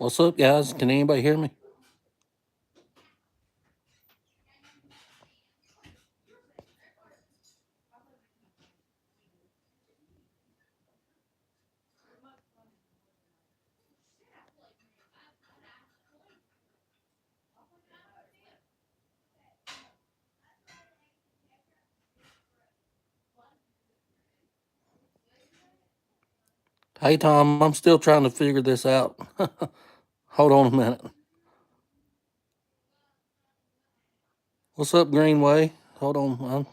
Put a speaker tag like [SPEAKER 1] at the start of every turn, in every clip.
[SPEAKER 1] What's up, guys? Can anybody hear me? Hey, Tom, I'm still trying to figure this out. Hold on a minute. What's up, Greenway? Hold on.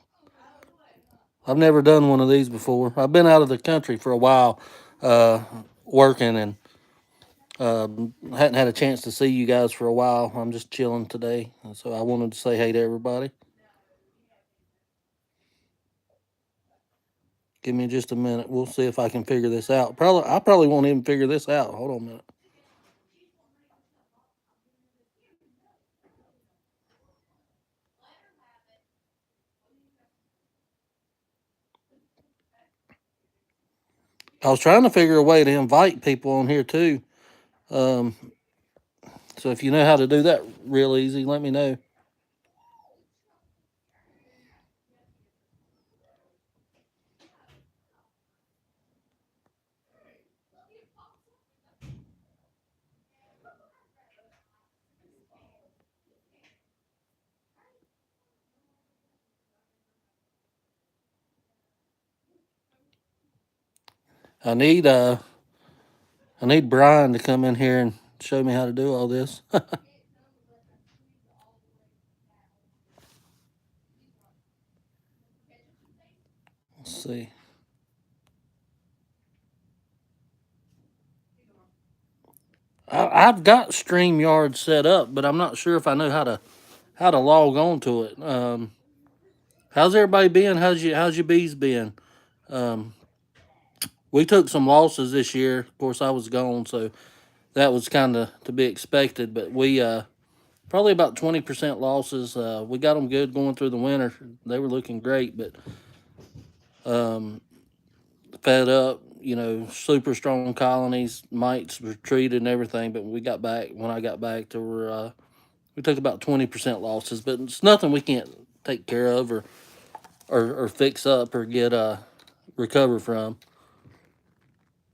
[SPEAKER 1] I've never done one of these before. I've been out of the country for a while, uh, working, and hadn't had a chance to see you guys for a while. I'm just chilling today, so I wanted to say hey to everybody. Give me just a minute. We'll see if I can figure this out. I probably won't even figure this out. Hold on a minute. I was trying to figure a way to invite people on here too. Um, so if you know how to do that real easy, let me know. I need uh I need Brian to come in here and show me how to do all this. Let's see. I've got StreamYard set up, but I'm not sure if I know how to log on to it. How's everybody been? How's your bees been? Um, we took some losses this year. Of course, I was gone, so that was kind of to be expected. But we probably about 20% losses. We got them good going through the winter. They were looking great, but um, fed up, super strong colonies, mites retreated and everything. But when I got back, we took about 20% losses. But it's nothing we can't take care of or fix up or get recover from.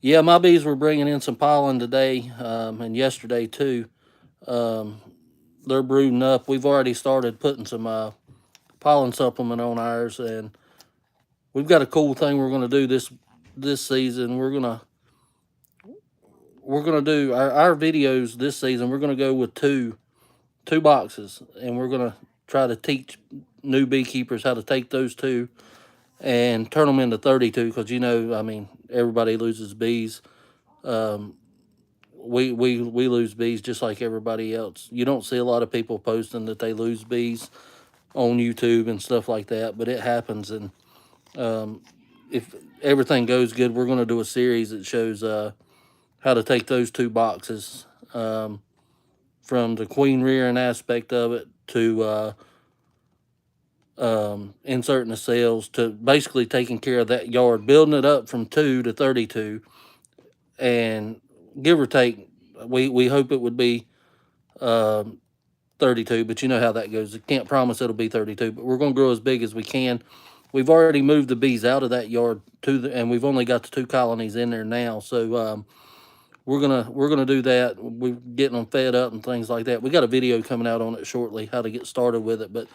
[SPEAKER 1] Yeah, my bees were bringing in some pollen today and yesterday too. Um, they're brooding up. We've already started putting some pollen supplement on ours, and we've got a cool thing we're going to do this season. We're gonna do our videos this season. We're gonna go with two boxes, and we're gonna try to teach new beekeepers how to take those two and turn them into 32. Because I mean, everybody loses bees. Um, we lose bees just like everybody else. You don't see a lot of people posting that they lose bees on YouTube and stuff like that, but it happens. And if everything goes good, we're gonna do a series that shows how to take those two boxes, from the queen rearing aspect of it to inserting the cells to basically taking care of that yard, building it up from 2 to 32, and give or take, we hope it would be um, 32, but you know how that goes. I can't promise it'll be 32, but we're going to grow as big as we can. We've already moved the bees out of that yard and we've only got the two colonies in there now. So we're gonna do that. We're getting them fed up and things like that. We got a video coming out on it shortly, how to get started with it. But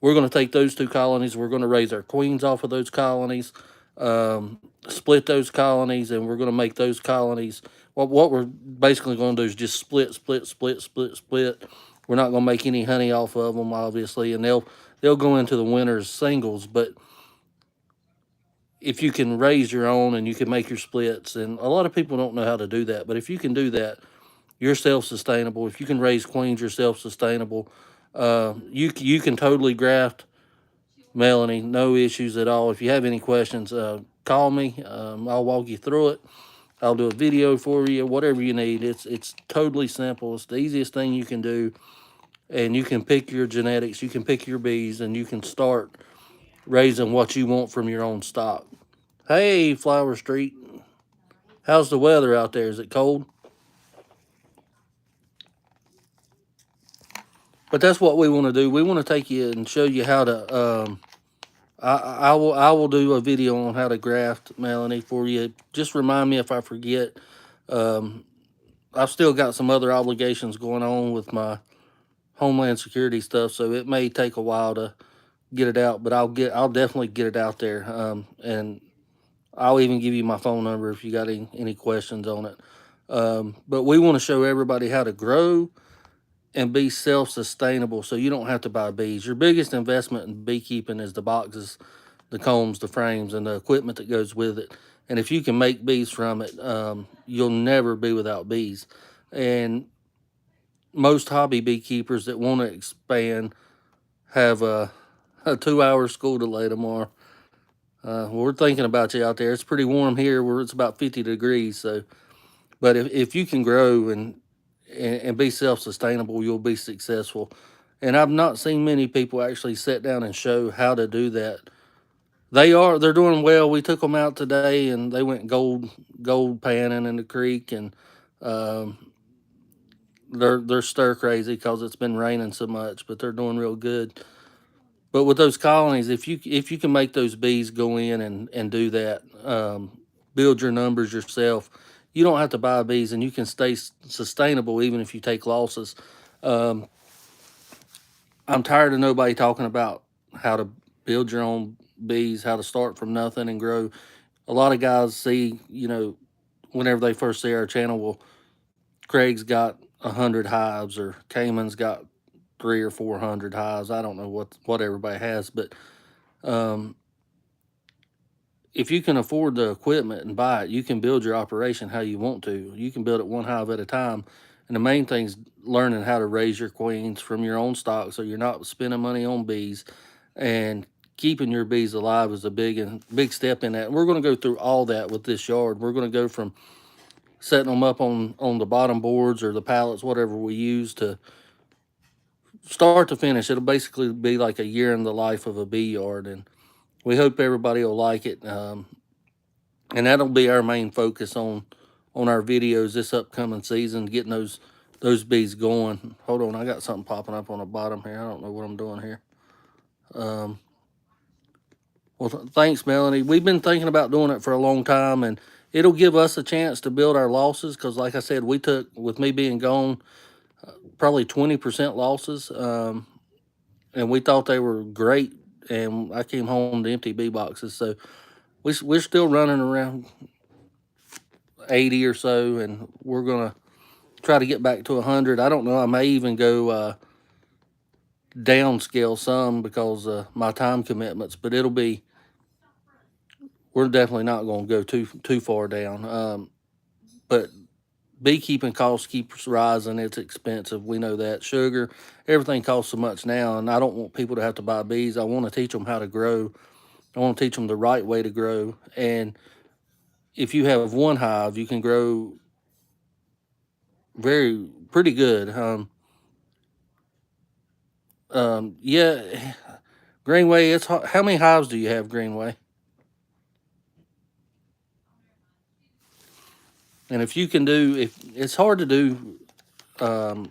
[SPEAKER 1] we're gonna take those two colonies. We're gonna raise our queens off of those colonies, split those colonies, and we're gonna make those colonies. What we're basically gonna do is just split, split, split, split, split. We're not gonna make any honey off of them, obviously, and they'll go into the winter as singles. But if you can raise your own and you can make your splits, and a lot of people don't know how to do that, but if you can do that, you're self-sustainable. If you can raise queens, you're self-sustainable. You can totally graft, Melanie, no issues at all. If you have any questions, call me. I'll walk you through it. I'll do a video for you, whatever you need. It's totally simple. It's the easiest thing you can do, and you can pick your genetics, you can pick your bees, and you can start raising what you want from your own stock. Hey, Flower Street, how's the weather out there? Is it cold? But that's what we want to do. We want to take you and show you how to. I will do a video on how to graft, Melanie, for you. Just remind me if I forget. Um, I've still got some other obligations going on with my Homeland Security stuff, so it may take a while to get it out. But I'll definitely get it out there. And I'll even give you my phone number if you got any questions on it. But we want to show everybody how to grow and be self-sustainable, so you don't have to buy bees. Your biggest investment in beekeeping is the boxes, the combs, the frames, and the equipment that goes with it. And if you can make bees from it, you'll never be without bees. And most hobby beekeepers that want to expand have a 2 hour school delay tomorrow. We're thinking about you out there. It's pretty warm here, where it's about 50 degrees. So, but if you can grow and be self sustainable, you'll be successful. And I've not seen many people actually sit down and show how to do that. They're doing well. We took them out today and they went gold panning in the creek, and um, they're stir crazy because it's been raining so much, but they're doing real good. But with those colonies, if you can make those bees go in and do that, build your numbers yourself, you don't have to buy bees, and you can stay sustainable even if you take losses. Um, I'm tired of nobody talking about how to build your own bees, how to start from nothing and grow. A lot of guys see, whenever they first see our channel, well, Craig's got 100 hives, or Cayman's got 300 or 400 hives. I don't know what everybody has, but um, if you can afford the equipment and buy it, you can build your operation how you want to. You can build it one hive at a time. And the main thing is learning how to raise your queens from your own stock, so you're not spending money on bees. And keeping your bees alive is a big step in that. And we're going to go through all that with this yard. We're going to go from setting them up on the bottom boards or the pallets, whatever we use, to start to finish. It'll basically be like a year in the life of a bee yard. And we hope everybody will like it. And that'll be our main focus on our videos this upcoming season, getting those bees going. Hold on, I got something popping up on the bottom here. I don't know what I'm doing here. Um, well, thanks, Melanie. We've been thinking about doing it for a long time, and it'll give us a chance to build our losses, because, like I said, we took, with me being gone, probably 20% losses, and we thought they were great. And I came home to empty bee boxes, so we're still running around 80 or so, and we're gonna try to get back to 100. I don't know. I may even go downscale some because my time commitments, but it'll be. We're definitely not going to go too far down. But beekeeping costs keeps rising. It's expensive. We know that. Sugar, everything costs so much now, and I don't want people to have to buy bees. I want to teach them how to grow. I want to teach them the right way to grow. And if you have one hive, you can grow pretty good. Yeah, Greenway. It's how many hives do you have, Greenway? And if you can do, if it's hard to do, um,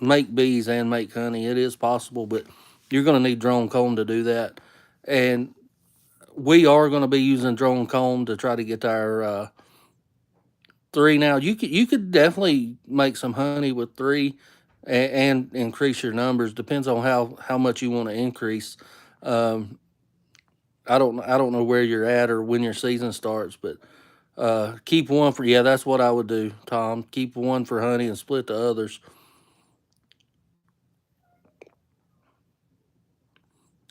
[SPEAKER 1] make bees and make honey, it is possible, but you're going to need drone comb to do that. And we are going to be using drone comb to try to get our three. Now you could definitely make some honey with three, and increase your numbers. Depends on how much you want to increase. Um, I don't know where you're at or when your season starts, but keep one for, yeah, that's what I would do, Tom. Keep one for honey and split the others.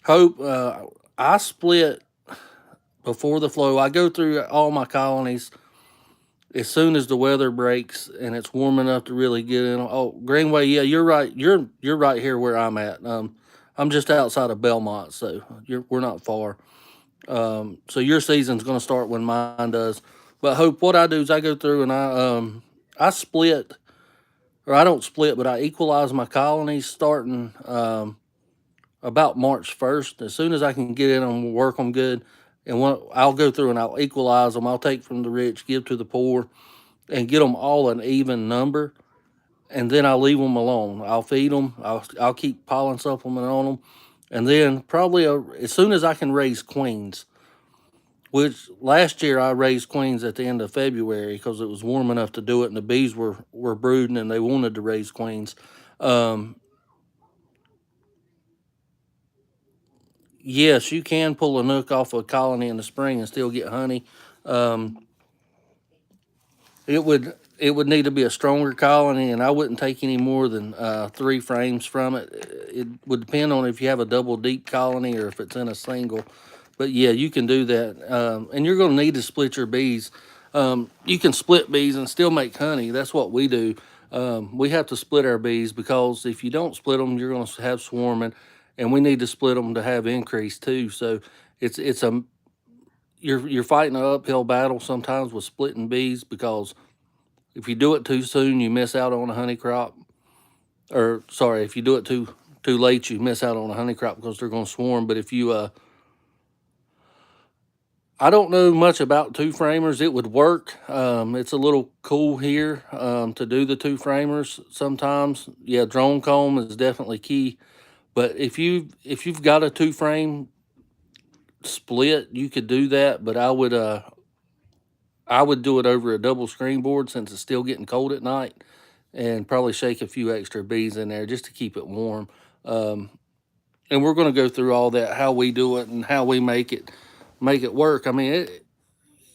[SPEAKER 1] Hope, I split before the flow. I go through all my colonies as soon as the weather breaks and it's warm enough to really get in. Oh, Greenway, yeah, you're right. You're right here where I'm at. I'm just outside of Belmont, so we're not far. So your season's going to start when mine does. But Hope, what I do is I go through and I split, or I don't split, but I equalize my colonies starting about March 1st. As soon as I can get in them, work them good, and I'll go through and I'll equalize them. I'll take from the rich, give to the poor, and get them all an even number. and then I leave them alone. I'll feed them. I'll keep pollen supplement on them, and then probably as soon as I can raise queens. Which last year I raised queens at the end of February because it was warm enough to do it, and the bees were brooding and they wanted to raise queens. Um, yes, you can pull a nook off a colony in the spring and still get honey. Um, it would need to be a stronger colony, and I wouldn't take any more than 3 frames from it. It would depend on if you have a double deep colony or if it's in a single. But yeah, you can do that, and you're going to need to split your bees. You can split bees and still make honey. That's what we do. We have to split our bees because if you don't split them, you're going to have swarming, and we need to split them to have increase too. So it's a you're fighting an uphill battle sometimes with splitting bees because if you do it too soon, you miss out on a honey crop. Or sorry, if you do it too late, you miss out on a honey crop because they're going to swarm. But if you I don't know much about 2 framers. It would work. It's a little cool here to do the 2 framers sometimes. Yeah, drone comb is definitely key. But if you've got a 2 frame split, you could do that. But I would do it over a double screen board since it's still getting cold at night, and probably shake a few extra bees in there just to keep it warm. Um, and we're going to go through all that, how we do it and how we make it work. I mean,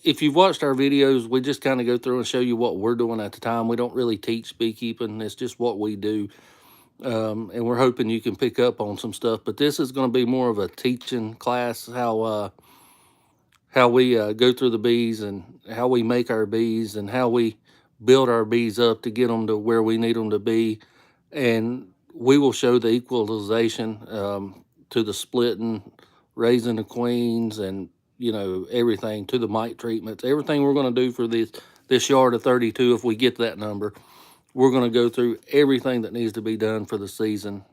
[SPEAKER 1] if you've watched our videos, we just kind of go through and show you what we're doing at the time. We don't really teach beekeeping. It's just what we do. And we're hoping you can pick up on some stuff. But this is going to be more of a teaching class, how we go through the bees and how we make our bees and how we build our bees up to get them to where we need them to be. And we will show the equalization to the splitting, raising the queens, and everything to the mite treatments. Everything we're going to do for this yard of 32, if we get that number, we're going to go through everything that needs to be done for the season.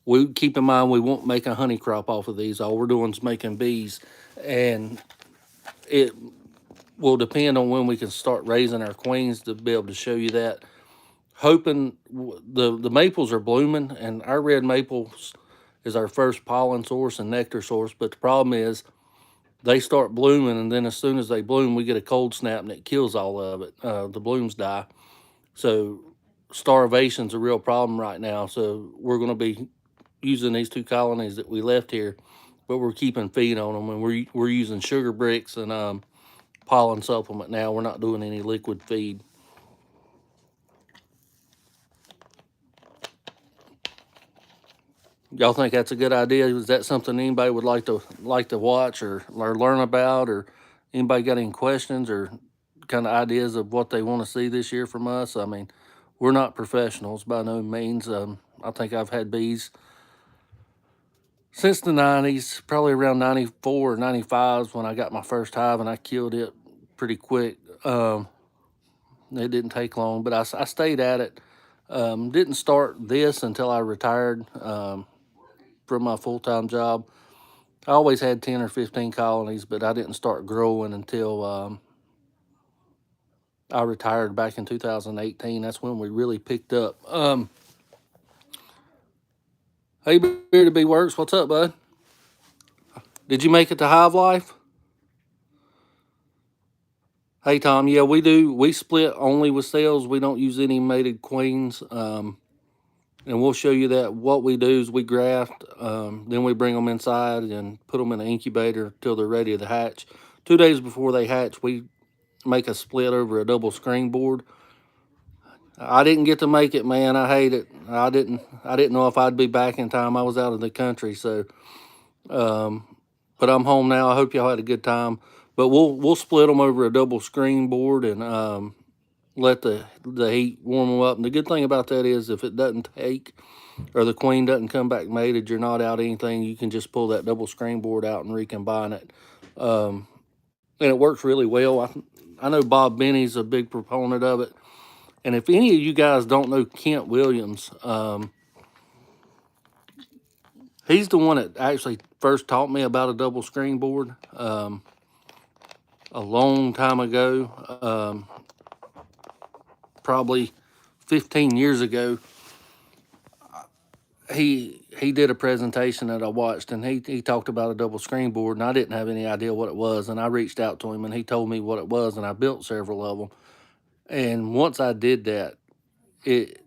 [SPEAKER 1] We keep in mind we won't make a honey crop off of these. All we're doing is making bees, and it will depend on when we can start raising our queens to be able to show you that. Hoping the maples are blooming, and our red maples is our first pollen source and nectar source. But the problem is they start blooming, and then as soon as they bloom, we get a cold snap and it kills all of it. The blooms die. So starvation's a real problem right now. So we're going to be using these 2 colonies that we left here, but we're keeping feed on them, and we're using sugar bricks and pollen supplement now. We're not doing any liquid feed. Y'all think that's a good idea? Is that something anybody would like to watch or learn about, or anybody got any questions or kind of ideas of what they want to see this year from us? I mean, we're not professionals by no means. I think I've had bees since the 90s, probably around 94 or 95 is when I got my first hive, and I killed it pretty quick. It didn't take long, but I stayed at it. Didn't start this until I retired from my full-time job. I always had 10 or 15 colonies, but I didn't start growing until I retired back in 2018. That's when we really picked up. Hey, Bearded Bee Works, what's up, bud? Did you make it to Hive Life? Hey, Tom, yeah, we do. We split only with cells. We don't use any mated queens. And we'll show you that. What we do is we graft, then we bring them inside and put them in an incubator till they're ready to hatch. 2 days before they hatch, we make a split over a double screen board. I didn't get to make it, man. I hate it. I didn't know if I'd be back in time. I was out of the country, so but I'm home now. I hope y'all had a good time. But we'll split them over a double screen board and let the heat warm them up. And the good thing about that is if it doesn't take, or the queen doesn't come back mated, you're not out anything. You can just pull that double screen board out and recombine it. And it works really well. I know Bob Benny's a big proponent of it. And if any of you guys don't know Kent Williams, he's the one that actually first taught me about a double screen board a long time ago, probably 15 years ago, he did a presentation that I watched, and he talked about a double screen board, and I didn't have any idea what it was, and I reached out to him, and he told me what it was, and I built several of them. And once I did that, it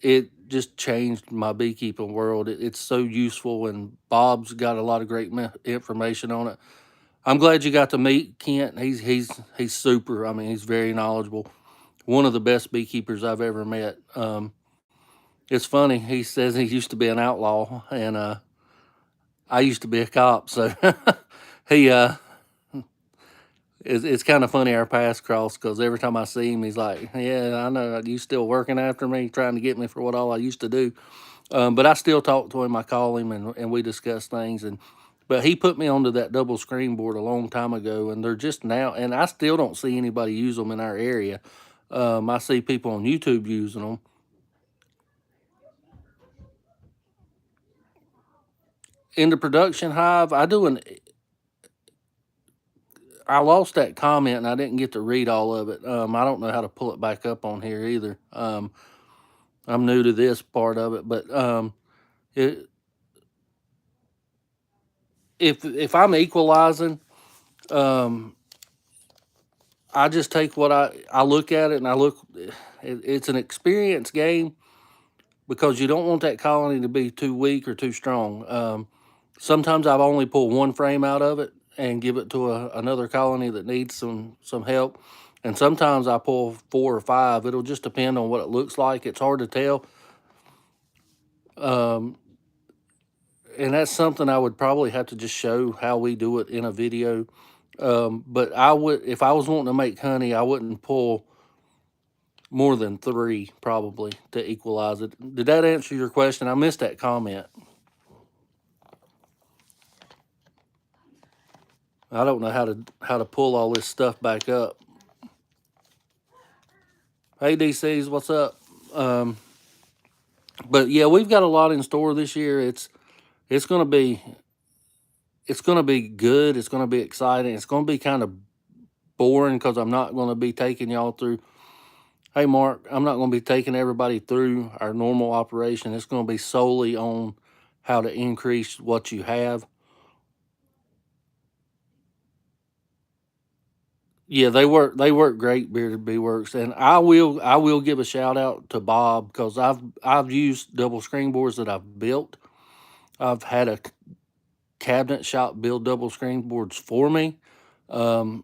[SPEAKER 1] it just changed my beekeeping world. It's so useful, and Bob's got a lot of great information on it. I'm glad you got to meet Kent. He's super. I mean, he's very knowledgeable. One of the best beekeepers I've ever met. It's funny. He says he used to be an outlaw, and I used to be a cop. So he it's kind of funny our paths cross, because every time I see him, he's like, "Yeah, I know you still working after me, trying to get me for what all I used to do." But I still talk to him. I call him, and we discuss things. But he put me onto that double screen board a long time ago, and they're just now. And I still don't see anybody use them in our area. I see people on YouTube using them. In the production hive, I lost that comment, and I didn't get to read all of it. I don't know how to pull it back up on here either. I'm new to this part of it, but it, if I'm equalizing, um, I just take what I look at it, and I look. It's an experience game, because you don't want that colony to be too weak or too strong. Sometimes I've only pulled one frame out of it and give it to another colony that needs some help. And sometimes I pull 4 or 5. It'll just depend on what it looks like. It's hard to tell. Um, and that's something I would probably have to just show how we do it in a video. But I would, if I was wanting to make honey, I wouldn't pull more than 3 probably to equalize it. Did that answer your question? I missed that comment. I don't know how to pull all this stuff back up. Hey DCs, what's up? Um, but yeah, we've got a lot in store this year. It's gonna be it's gonna be good. It's gonna be exciting. It's gonna be kind of boring, because I'm not gonna be taking y'all through. Hey Mark, I'm not gonna be taking everybody through our normal operation. It's gonna be solely on how to increase what you have. Yeah, they work great, Bearded Bee Works, and I will give a shout out to Bob, because I've used double screen boards that I've built. I've had a cabinet shop build double screen boards for me, um,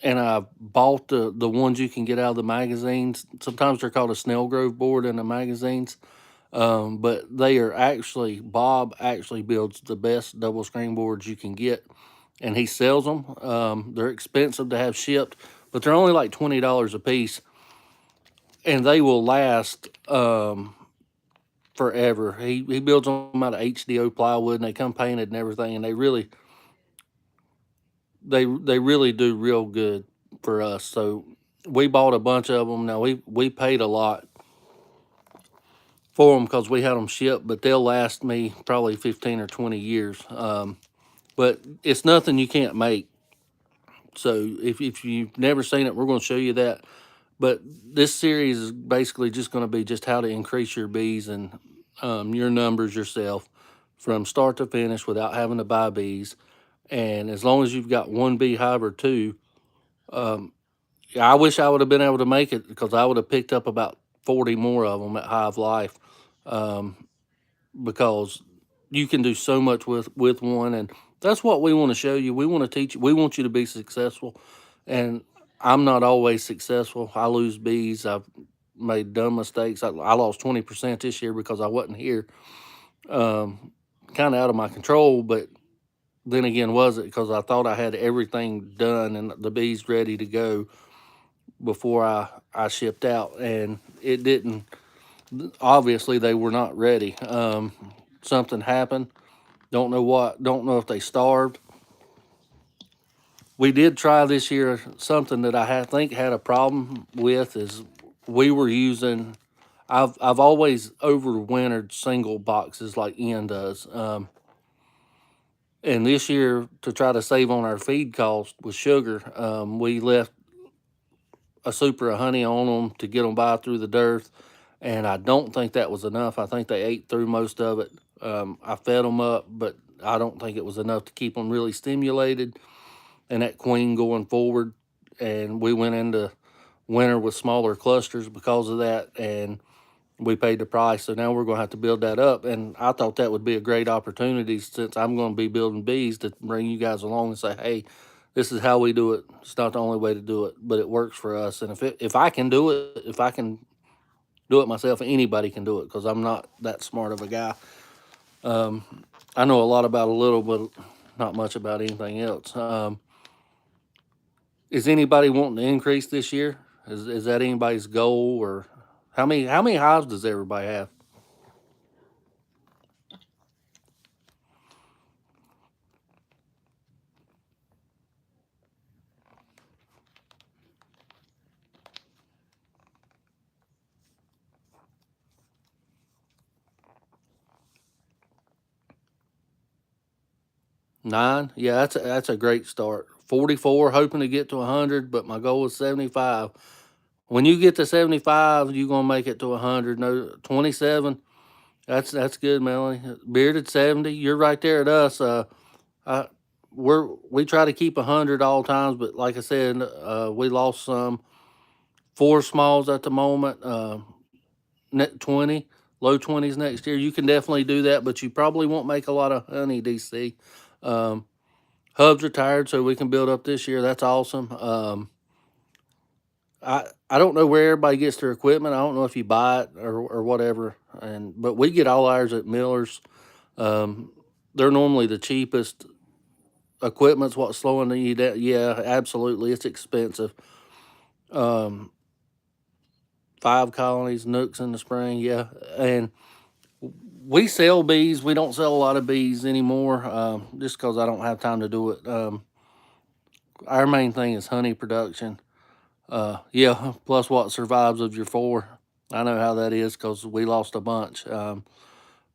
[SPEAKER 1] and I've bought the ones you can get out of the magazines. Sometimes they're called a Snell Grove board in the magazines, but they are actually Bob actually builds the best double screen boards you can get, and he sells them. They're expensive to have shipped, but they're only like $20 a piece, and they will last forever. He builds them out of HDO plywood, and they come painted and everything, and they really do real good for us. So we bought a bunch of them. Now we paid a lot for them because we had them shipped, but they'll last me probably 15 or 20 years. But it's nothing you can't make. So if you've never seen it, we're going to show you that. But this series is basically just going to be just how to increase your bees and your numbers yourself from start to finish without having to buy bees. And as long as you've got one beehive or two, I wish I would have been able to make it, because I would have picked up about 40 more of them at Hive Life, because you can do so much with one. And that's what we want to show you. We want to teach you. We want you to be successful. And I'm not always successful. I lose bees. I've made dumb mistakes. I lost 20% this year because I wasn't here. Kind of out of my control, but then again, was it because I thought I had everything done and the bees ready to go before I shipped out, and it didn't. Obviously, they were not ready. Something happened. Don't know what. Don't know if they starved. We did try this year something that think had a problem with is we were using. I've always overwintered single boxes like Ian does. And this year, to try to save on our feed cost with sugar, we left a super of honey on them to get them by through the dearth. And I don't think that was enough. I think they ate through most of it. I fed them up, but I don't think it was enough to keep them really stimulated and that queen going forward. And we went into winter with smaller clusters because of that, and we paid the price. So now we're going to have to build that up. And I thought that would be a great opportunity, since I'm going to be building bees, to bring you guys along and say, hey, this is how we do it. It's not the only way to do it, but it works for us. And if I can do it, if I can do it myself, anybody can do it, because I'm not that smart of a guy. I know a lot about a little, but not much about anything else. Is anybody wanting to increase this year? Is that anybody's goal? Or how many hives does everybody have? 9? Yeah, that's a great start. 44, hoping to get to 100, but my goal is 75. When you get to 75, you're gonna make it to 100. No, 27. That's good, Melanie. Bearded 70. You're right there at us. I we try to keep 100 all times, but like I said, we lost some. 4 smalls at the moment. Net 20, low 20s next year. You can definitely do that, but you probably won't make a lot of honey, DC. Um, Hub's retired, so we can build up this year. That's awesome. I don't know where everybody gets their equipment. I don't know if you buy it or whatever. But we get all ours at Miller's. Um, they're normally the cheapest. Equipment's what's slowing you down. Yeah, absolutely. It's expensive. Um, 5 colonies, nooks in the spring. Yeah, and we sell bees. We don't sell a lot of bees anymore, just because I don't have time to do it. Our main thing is honey production. Yeah, plus what survives of your 4. I know how that is, because we lost a bunch.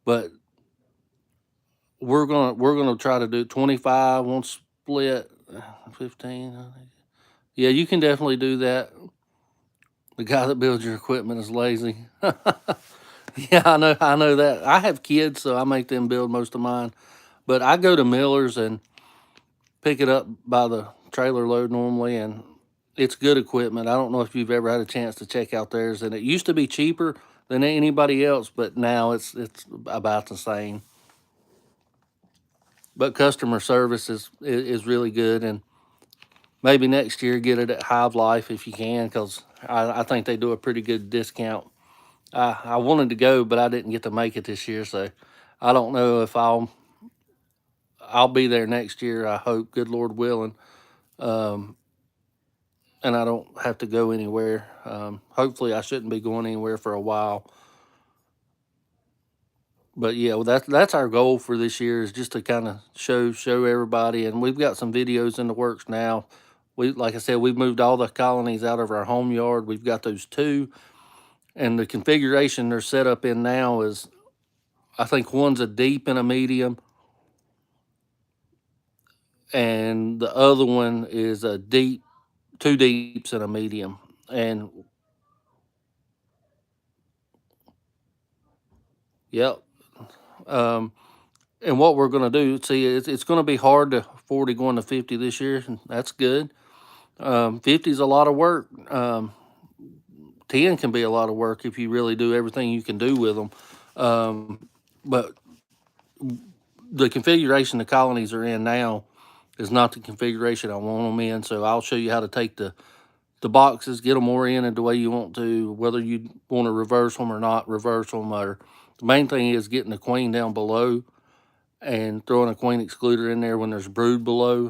[SPEAKER 1] But we're gonna try to do 25, one split, 15. Yeah, you can definitely do that. The guy that builds your equipment is lazy. Yeah, I know that. I have kids, so I make them build most of mine. But I go to Miller's and pick it up by the trailer load normally, and it's good equipment. I don't know if you've ever had a chance to check out theirs, and it used to be cheaper than anybody else, but now it's about the same. But customer service is really good, and maybe next year get it at Hive Life if you can, because I think they do a pretty good discount. I wanted to go, but I didn't get to make it this year, so I don't know if I'll be there next year. I hope, good Lord willing. Um, and I don't have to go anywhere. Hopefully, I shouldn't be going anywhere for a while. But yeah, well, that's our goal for this year, is just to kind of show everybody, and we've got some videos in the works now. Like I said, we've moved all the colonies out of our home yard. We've got those 2, and the configuration they're set up in now is, I think one's a deep and a medium, and the other one is a deep, 2 deeps and a medium. And yep. Um, and what we're going to do, see, it's going to be hard to 40 going to 50 this year. And that's good. 50 is a lot of work. 10 can be a lot of work if you really do everything you can do with them. But the configuration the colonies are in now is not the configuration I want them in. So I'll show you how to take the boxes, get them oriented the way you want to, whether you want to reverse them or not reverse them. Or the main thing is getting the queen down below and throwing a queen excluder in there when there's brood below,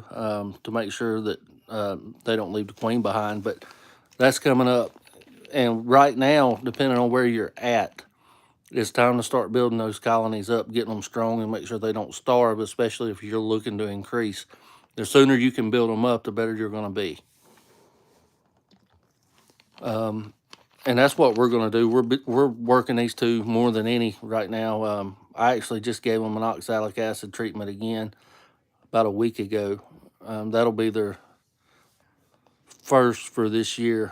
[SPEAKER 1] to make sure that they don't leave the queen behind. But that's coming up. And right now, depending on where you're at, it's time to start building those colonies up, getting them strong, and make sure they don't starve, especially if you're looking to increase. The sooner you can build them up, the better you're going to be. And that's what we're going to do. We're working these 2 more than any right now. I actually just gave them an oxalic acid treatment again about a week ago. That'll be their first for this year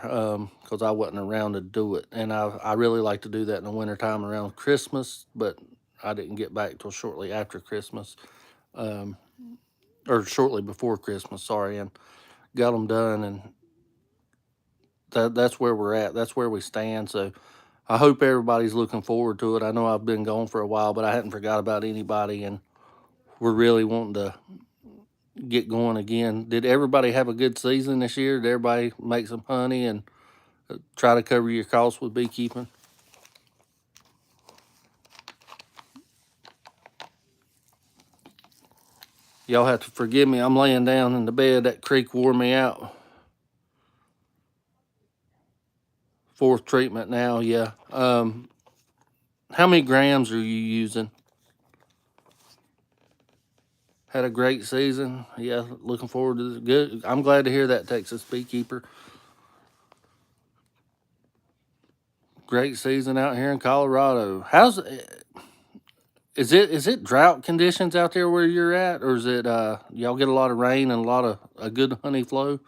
[SPEAKER 1] because I wasn't around to do it. And I really like to do that in the wintertime around Christmas, but I didn't get back till shortly after Christmas, um, or shortly before Christmas, sorry, and got them done. And that's where we're at. That's where we stand. So I hope everybody's looking forward to it. I know I've been gone for a while, but I hadn't forgot about anybody, and we're really wanting to get going again. Did everybody have a good season this year? Did everybody make some honey and try to cover your costs with beekeeping? Y'all have to forgive me. I'm laying down in the bed. That creek wore me out. Fourth treatment now, yeah. How many grams are you using? Had a great season. Yeah, looking forward to it. Good. I'm glad to hear that, Texas Beekeeper. Great season out here in Colorado. Is it drought conditions out there where you're at, or is it y'all get a lot of rain and a lot of a good honey flow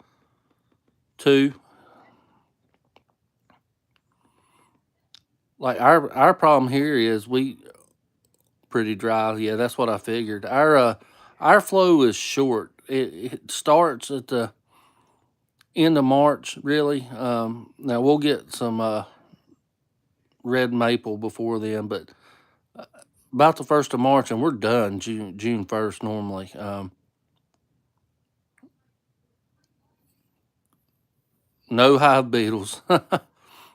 [SPEAKER 1] too? Like our problem here is we pretty dry. Yeah, that's what I figured. Our flow is short. It starts at the end of March, really. Now we'll get some red maple before then, but about the 1st of March, and we're done June 1st normally. No hive beetles.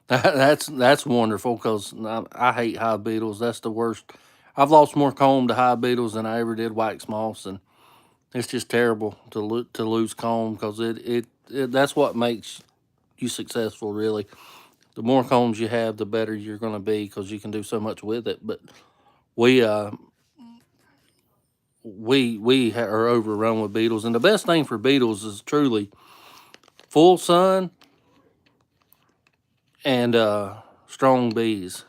[SPEAKER 1] That's wonderful because I hate hive beetles. That's the worst. I've lost more comb to hive beetles than I ever did wax moths, and it's just terrible to lose comb because it that's what makes you successful, really. The more combs you have, the better you're going to be because you can do so much with it. But we uh are overrun with beetles, and the best thing for beetles is truly full sun and strong bees.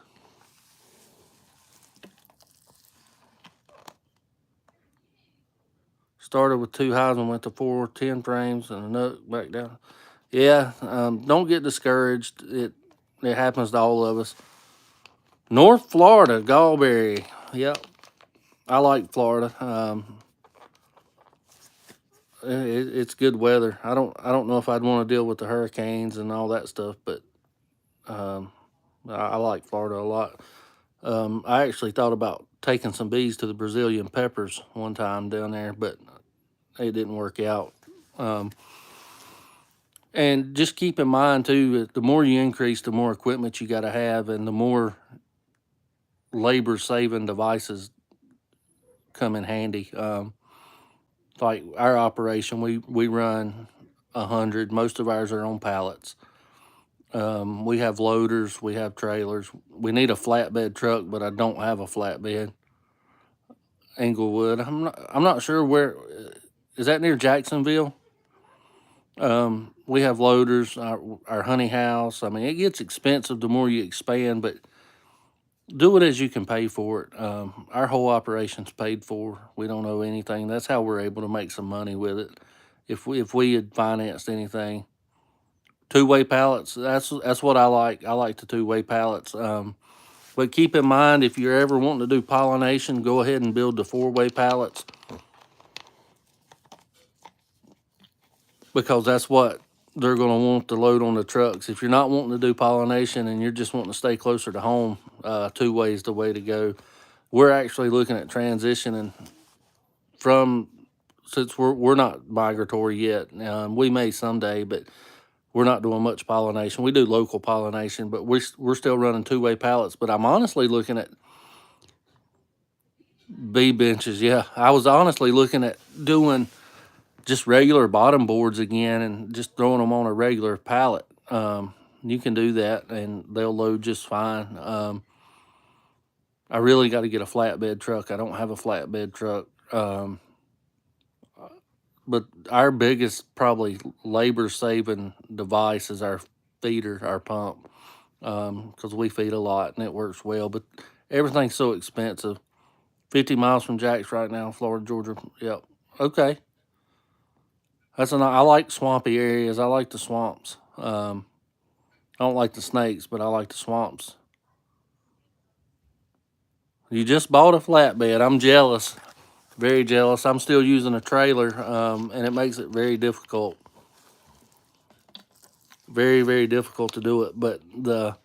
[SPEAKER 1] Started with 2 hives and went to 4, 10 frames, and another back down. Yeah, don't get discouraged. It happens to all of us. North Florida, Gallberry. Yep, I like Florida. It's good weather. I don't know if I'd want to deal with the hurricanes and all that stuff, but um, I like Florida a lot. I actually thought about taking some bees to the Brazilian peppers one time down there, but it didn't work out. Um, and just keep in mind too, that the more you increase, the more equipment you got to have, and the more labor saving devices come in handy. Like our operation, we run 100. Most of ours are on pallets. We have loaders, we have trailers. We need a flatbed truck, but I don't have a flatbed. Englewood. I'm not sure where. Is that near Jacksonville? We have loaders, our honey house. I mean, it gets expensive the more you expand, but do it as you can pay for it. Our whole operation's paid for. We don't owe anything. That's how we're able to make some money with it. If we had financed anything, two-way pallets. That's what I like. I like the two-way pallets. But keep in mind, if you're ever wanting to do pollination, go ahead and build the four-way pallets because that's what they're going to want to load on the trucks. If you're not wanting to do pollination and you're just wanting to stay closer to home, two-way is the way to go. We're actually looking at transitioning from, since we're not migratory yet. We may someday, but we're not doing much pollination. We do local pollination, but we're still running two-way pallets. But I'm honestly looking at bee benches. Yeah, I was honestly looking at doing just regular bottom boards again and just throwing them on a regular pallet. You can do that, and they'll load just fine. I really got to get a flatbed truck. I don't have a flatbed truck. But our biggest probably labor saving device is our feeder, our pump, because we feed a lot and it works well. But everything's so expensive. 50 miles from Jack's right now, Florida, Georgia. Yep. Okay. I like swampy areas. I like the swamps. I don't like the snakes, but I like the swamps. You just bought a flatbed. I'm jealous. Very jealous. I'm still using a trailer, and it makes it very difficult. Very, very difficult to do it. But the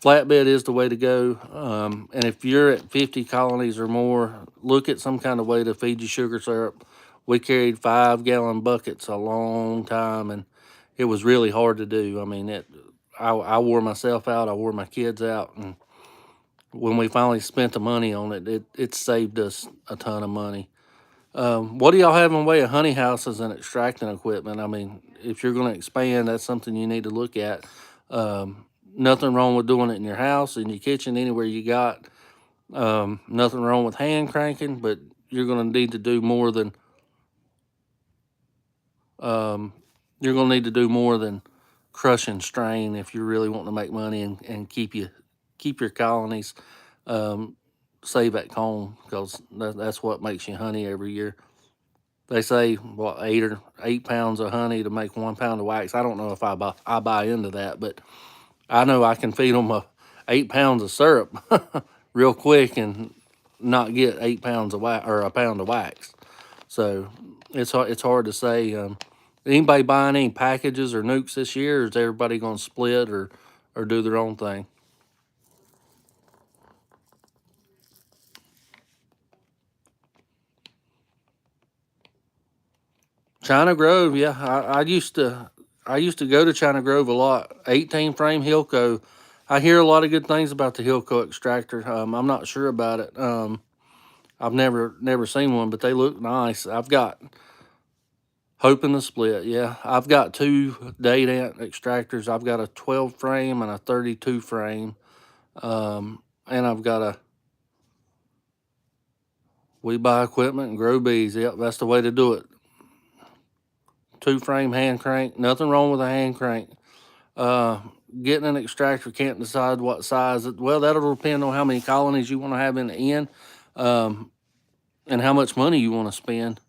[SPEAKER 1] flatbed is the way to go. And if you're at 50 colonies or more, look at some kind of way to feed you sugar syrup. We carried 5-gallon buckets a long time, and it was really hard to do. I mean, I wore myself out. I wore my kids out, and when we finally spent the money on it, it saved us a ton of money. What do y'all have in the way of honey houses and extracting equipment? I mean, if you're going to expand, that's something you need to look at. Nothing wrong with doing it in your house, in your kitchen, anywhere you got. Nothing wrong with hand cranking, but you're going to need to do more than you're going to need to do more than crush and strain if you really want to make money and keep your colonies safe at home, because that's what makes you honey every year. They say what 8 pounds of honey to make 1 pound of wax. I don't know if I buy into that, but I know I can feed them 8 pounds of syrup real quick and not get 8 pounds of wax or a pound of wax. So it's hard to say. Anybody buying any packages or nukes this year, or is everybody going to split or do their own thing? China Grove, yeah. I used to go to China Grove a lot. 18 frame Hilco. I hear a lot of good things about the Hilco extractor. I'm not sure about it. I've never seen one, but they look nice. I've got hoping to split. Yeah, I've got two date ant extractors. I've got a 12 frame and a 32 frame. And I've got a we buy equipment and grow bees. Yep, that's the way to do it. 2 frame hand crank. Nothing wrong with a hand crank. Uh, Getting an extractor, can't decide what size. Well, that'll depend on how many colonies you want to have in the end, and how much money you want to spend.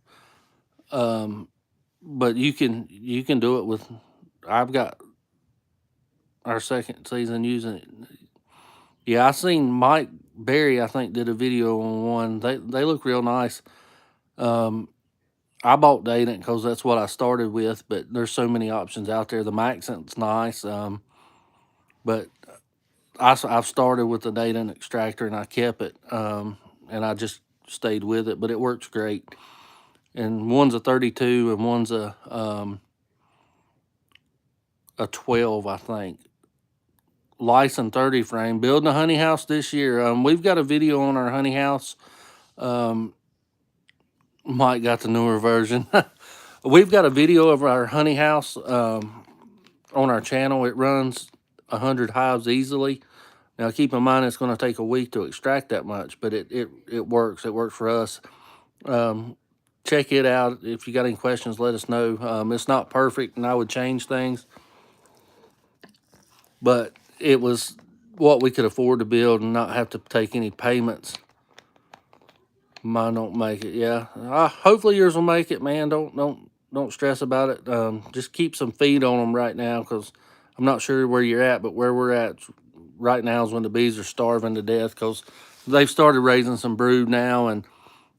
[SPEAKER 1] But you can do it with. I've got our second season using it. Yeah, I seen Mike Berry. I think did a video on one. They look real nice. I bought Datant because that's what I started with, but there's so many options out there. The Maxent's nice, but I've started with the Datant extractor and I kept it, and I just stayed with it. But it works great. And one's a 32 and one's a 12, I think. License 30 frame. Building a honey house this year. We've got a video on our honey house. Mike got the newer version. We've got a video of our honey house on our channel. It runs 100 hives easily. Now, keep in mind, it's going to take a week to extract that much, but it works. It works for us. Check it out. If you got any questions, let us know. It's not perfect, and I would change things, but it was what we could afford to build and not have to take any payments. Mine don't make it. Yeah, hopefully yours will make it, man. Don't stress about it. Just keep some feed on them right now, because I'm not sure where you're at, but where we're at right now is when the bees are starving to death, because they've started raising some brood now. And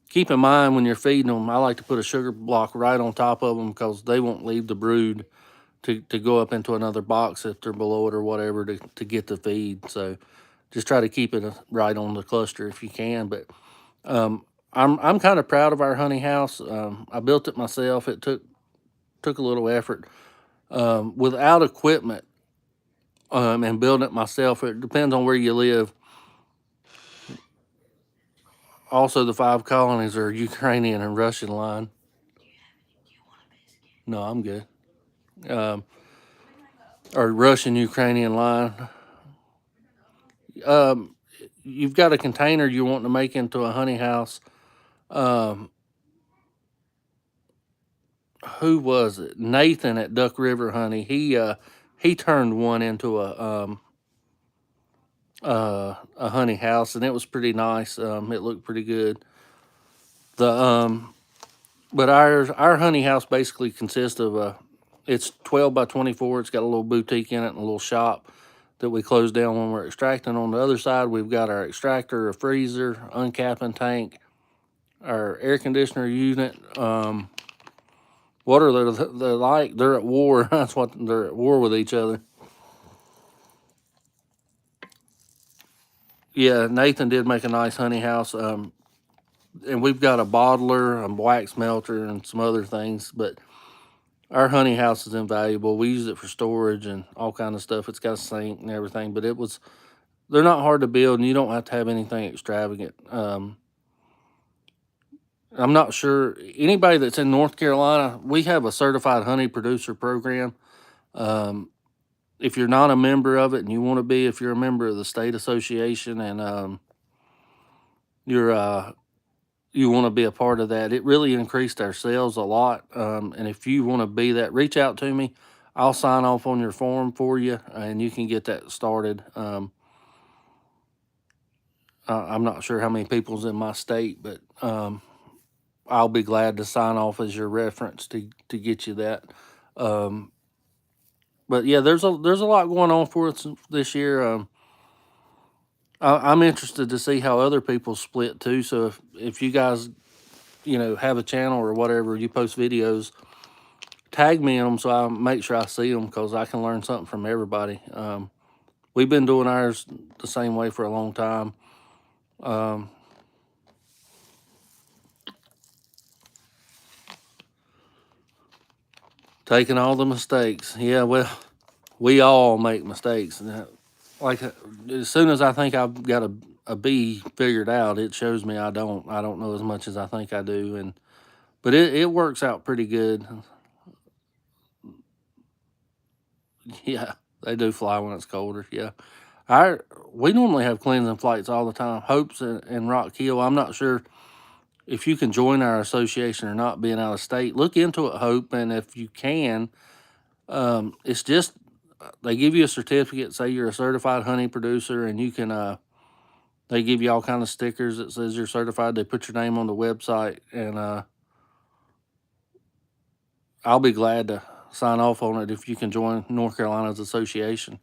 [SPEAKER 1] keep in mind, when you're feeding them, I like to put a sugar block right on top of them, because they won't leave the brood to go up into another box if they're below it or whatever to get the feed. So just try to keep it right on the cluster if you can. But I'm kind of proud of our honey house. I built it myself. It took a little effort. Without equipment, and building it myself, it depends on where you live. Also, the 5 colonies are Ukrainian and Russian line. No, I'm good. Um, or Russian Ukrainian line. Um, you've got a container you want to make into a honey house. Um, who was it? Nathan at Duck River Honey. He turned one into a honey house, and it was pretty nice. It looked pretty good. The But our honey house basically consists of it's 12 by 24. It's got a little boutique in it and a little shop that we close down when we're extracting. On the other side, we've got our extractor, a freezer, uncapping tank, our air conditioner unit. What are they like? They're at war. That's what they're at war with each other. Yeah, Nathan did make a nice honey house. And we've got a bottler, a wax melter, and some other things. But our honey house is invaluable. We use it for storage and all kind of stuff. It's got a sink and everything. But they're not hard to build, and you don't have to have anything extravagant. I'm not sure anybody that's in North Carolina. We have a certified honey producer program. Um, if you're not a member of it and you want to be, if you're a member of the state association and you're you want to be a part of that, it really increased our sales a lot. And if you want to be that, reach out to me. I'll sign off on your form for you, and you can get that started. I'm not sure how many people's in my state, but I'll be glad to sign off as your reference to get you that. Um, but yeah, there's a lot going on for us this year. I'm interested to see how other people split too. So if you guys have a channel or whatever, you post videos, tag me in them so I make sure I see them because I can learn something from everybody. We've been doing ours the same way for a long time. Um, Taking all the mistakes. Yeah, well, we all make mistakes. Like as soon as I think I've got a bee figured out, it shows me I don't know as much as I think I do, but it works out pretty good. Yeah, they do fly when it's colder. Yeah, we normally have cleansing flights all the time. Hopes and Rock Hill. I'm not sure if you can join our association or not, being out of state. Look into it, Hope, and if you can, it's just they give you a certificate. Say you're a certified honey producer, and you can. They give you all kind of stickers that says you're certified. They put your name on the website, and I'll be glad to sign off on it if you can join North Carolina's association.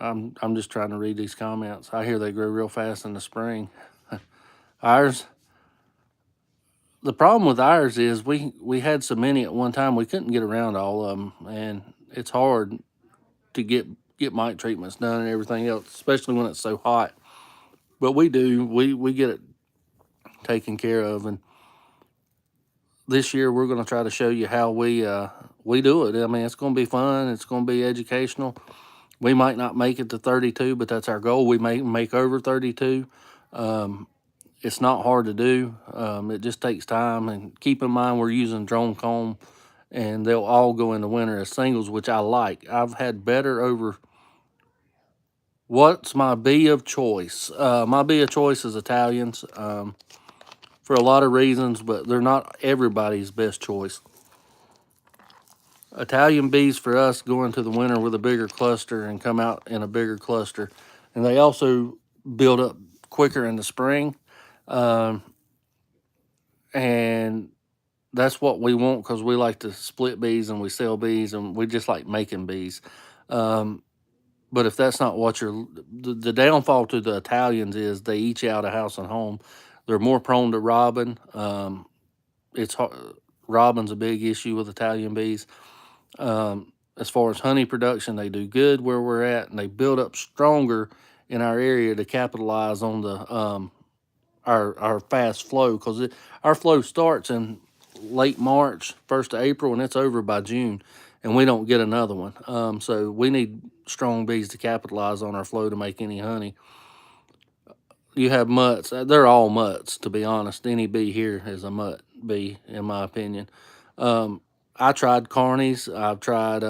[SPEAKER 1] I'm just trying to read these comments. I hear they grow real fast in the spring. Ours, the problem with ours is we had so many at one time we couldn't get around all of them, and it's hard to get mite treatments done and everything else, especially when it's so hot. But we do. We get it taken care of, and this year we're going to try to show you how we do it. I mean, it's going to be fun. It's going to be educational. We might not make it to 32, but that's our goal. We may make over 32. It's not hard to do. It just takes time. And keep in mind, we're using drone comb, and they'll all go in the winter as singles, which I like. I've had better over. What's my bee of choice? My bee of choice is Italians for a lot of reasons, but they're not everybody's best choice. Italian bees for us go into the winter with a bigger cluster and come out in a bigger cluster. And they also build up quicker in the spring. Um, and that's what we want because we like to split bees and we sell bees and we just like making bees. Um, but if that's not what the downfall to the Italians is they eat you out of house and home. They're more prone to robbing. It's hard, robbing's a big issue with Italian bees. As far as honey production, they do good where we're at, and they build up stronger in our area to capitalize on the our fast flow because our flow starts in late March, 1st of April, and it's over by June, and we don't get another one. So we need strong bees to capitalize on our flow to make any honey. You have mutts; they're all mutts, to be honest. Any bee here is a mutt bee, in my opinion. I tried carnies. I've tried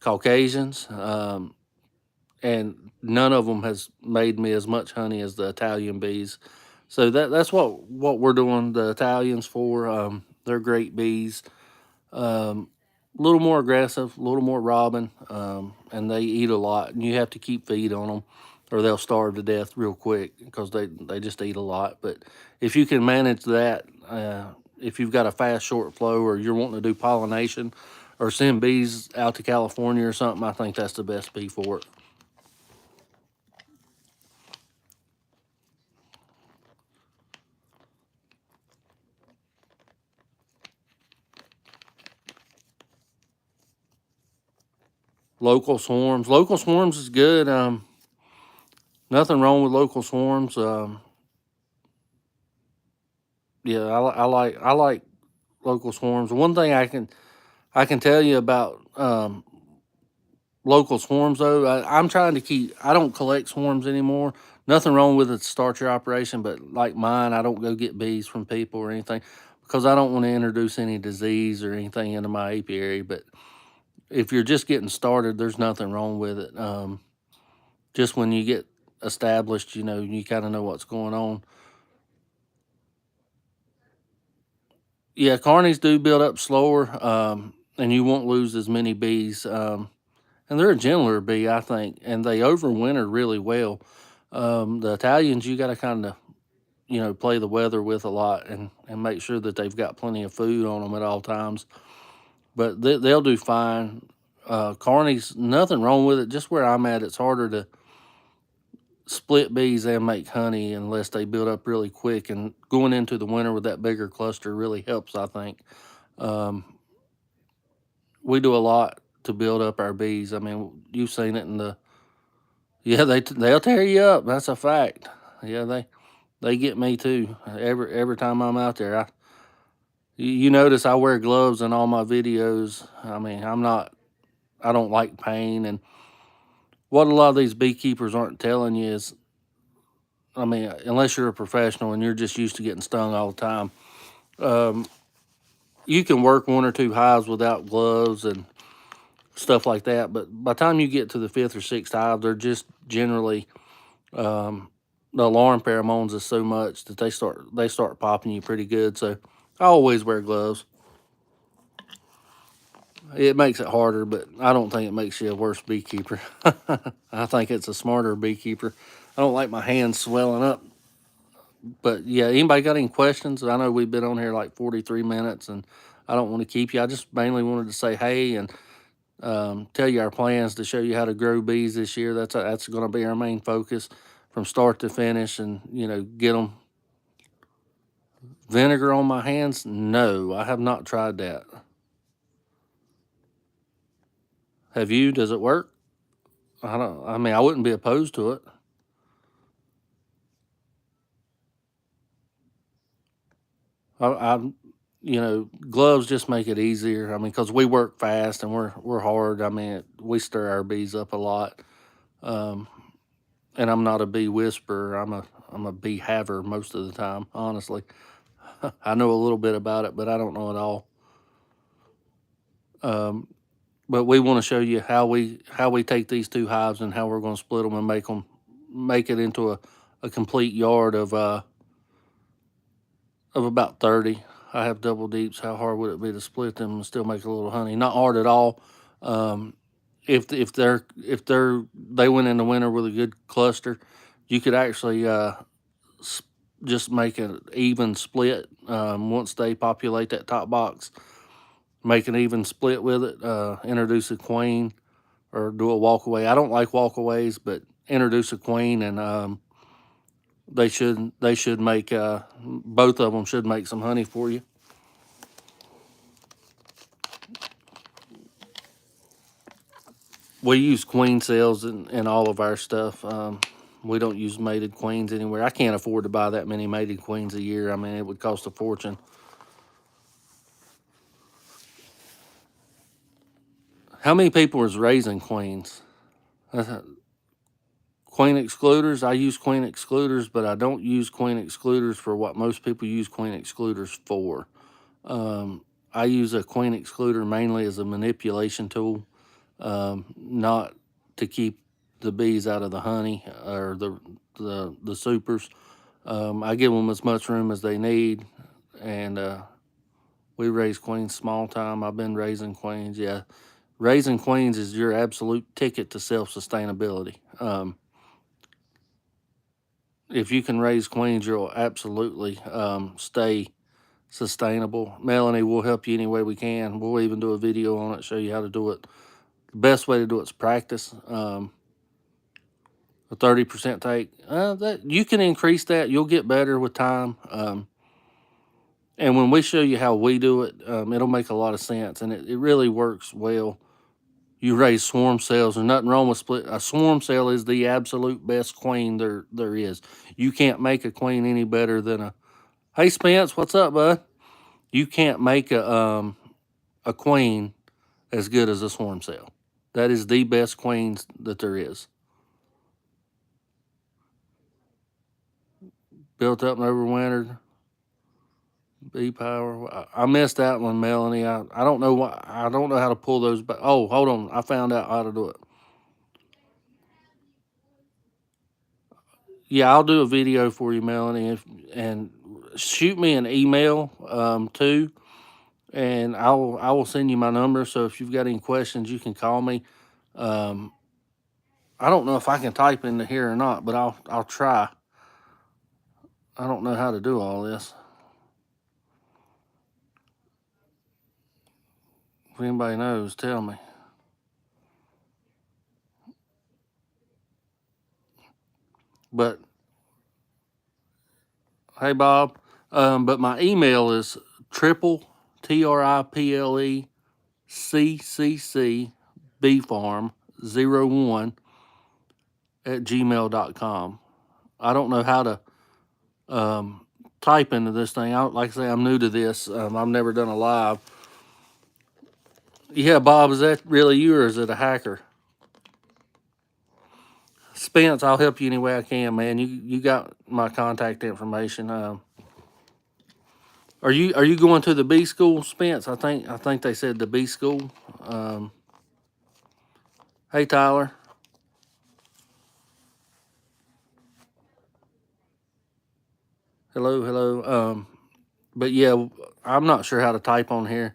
[SPEAKER 1] Caucasians, and none of them has made me as much honey as the Italian bees. So that's what we're doing the Italians for. They're great bees. Um, a little more aggressive, a little more robbing, and they eat a lot. And you have to keep feed on them, or they'll starve to death real quick because they just eat a lot. But if you can manage that, if you've got a fast short flow, or you're wanting to do pollination, or send bees out to California or something, I think that's the best bee for it. Local swarms is good. Nothing wrong with local swarms. Yeah, I like local swarms. One thing I can tell you about local swarms though. I'm trying to keep. I don't collect swarms anymore. Nothing wrong with it to start your operation, but like mine, I don't go get bees from people or anything because I don't want to introduce any disease or anything into my apiary. But if you're just getting started, there's nothing wrong with it. Just when you get established, you kind of know what's going on. Yeah, carnies do build up slower, and you won't lose as many bees. And they're a gentler bee, I think, and they overwinter really well. The Italians, you got to kind of, play the weather with a lot, and make sure that they've got plenty of food on them at all times. But they'll do fine. Carnies, nothing wrong with it. Just where I'm at, it's harder to split bees and make honey unless they build up really quick. And going into the winter with that bigger cluster really helps, I think. Um, we do a lot to build up our bees. I mean, you've seen it in the yeah, they'll tear you up. That's a fact. Yeah, they get me too. Every time I'm out there, you notice I wear gloves in all my videos. I mean, I don't like pain, and what a lot of these beekeepers aren't telling you is, I mean, unless you're a professional and you're just used to getting stung all the time, um, you can work one or two hives without gloves and stuff like that. But by the time you get to the fifth or sixth hive, they're just generally um, the alarm pheromones is so much that they start popping you pretty good. So I always wear gloves. It makes it harder, but I don't think it makes you a worse beekeeper. I think it's a smarter beekeeper. I don't like my hands swelling up. But yeah, anybody got any questions? I know we've been on here like 43 minutes, and I don't want to keep you. I just mainly wanted to say hey and tell you our plans to show you how to grow bees this year. That's going to be our main focus from start to finish, and get them. Vinegar on my hands? No, I have not tried that. Have you? Does it work? I don't. I mean, I wouldn't be opposed to it. Gloves just make it easier. I mean, because we work fast and we're hard. I mean, we stir our bees up a lot. Um, and I'm not a bee whisperer. I'm a bee haver most of the time. Honestly, I know a little bit about it, but I don't know it all. Um, but we want to show you how we take these two hives and how we're going to split them and make it into a complete yard of about 30. I have double deeps. How hard would it be to split them and still make a little honey? Not hard at all. Um, if they went in the winter with a good cluster, you could actually just make an even split once they populate that top box. Make an even split with it. Introduce a queen or do a walkaway. I don't like walkaways, but introduce a queen, and they should make both of them should make some honey for you. We use queen cells in all of our stuff. We don't use mated queens anywhere. I can't afford to buy that many mated queens a year. I mean, it would cost a fortune. How many people is raising queens? Queen excluders. I use queen excluders, but I don't use queen excluders for what most people use queen excluders for. I use a queen excluder mainly as a manipulation tool, not to keep the bees out of the honey or the supers. I give them as much room as they need, and We raise queens small time. I've been raising queens. Yeah, raising queens is your absolute ticket to self-sustainability. If you can raise queens, you'll absolutely stay sustainable. Melanie, we'll help you any way we can. We'll even do a video on it, show you how to do it. The best way to do it is practice. A 30% take, that you can increase that. You'll get better with time. And when we show you how we do it, it'll make a lot of sense, and it really works well. You raise swarm cells. There's nothing wrong with split. A swarm cell is the absolute best queen there is. You can't make a queen any better than a. Hey Spence, what's up, bud? You can't make a queen as good as a swarm cell. That is the best queens that there is. Built up and overwintered. Bee power. I missed that one, Melanie. I don't know why. I don't know how to pull those back. Oh, hold on. I found out how to do it. Yeah, I'll do a video for you, Melanie, and shoot me an email too, and I will send you my number. So if you've got any questions, you can call me. Um, I don't know if I can type into here or not, but I'll try. I don't know how to do all this. If anybody knows, tell me. But hey, Bob. But my email is triple bfarm01 at gmail.com. I don't know how to type into this thing. Like I say, I'm new to this. I've never done a live. Yeah, Bob, is that really you or is it a hacker? Spence, I'll help you any way I can, man. You got my contact information. Are you going to the B school, Spence? I think they said the B school. Hey Tyler. Hello, hello. But yeah, I'm not sure how to type on here.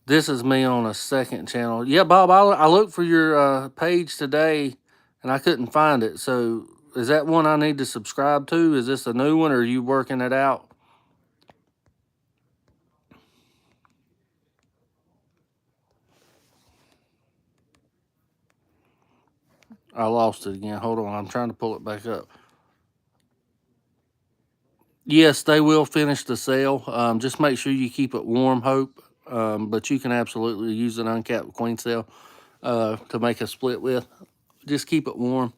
[SPEAKER 1] This is me on a second channel. Yeah, Bob, I looked for your page today and I couldn't find it. So is that one I need to subscribe to? Is this a new one or are you working it out? I lost it again. Hold on. I'm trying to pull it back up. Yes, they will finish the sale. Just make sure you keep it warm, Hope. But you can absolutely use an uncapped queen cell to make a split with. Just keep it warm.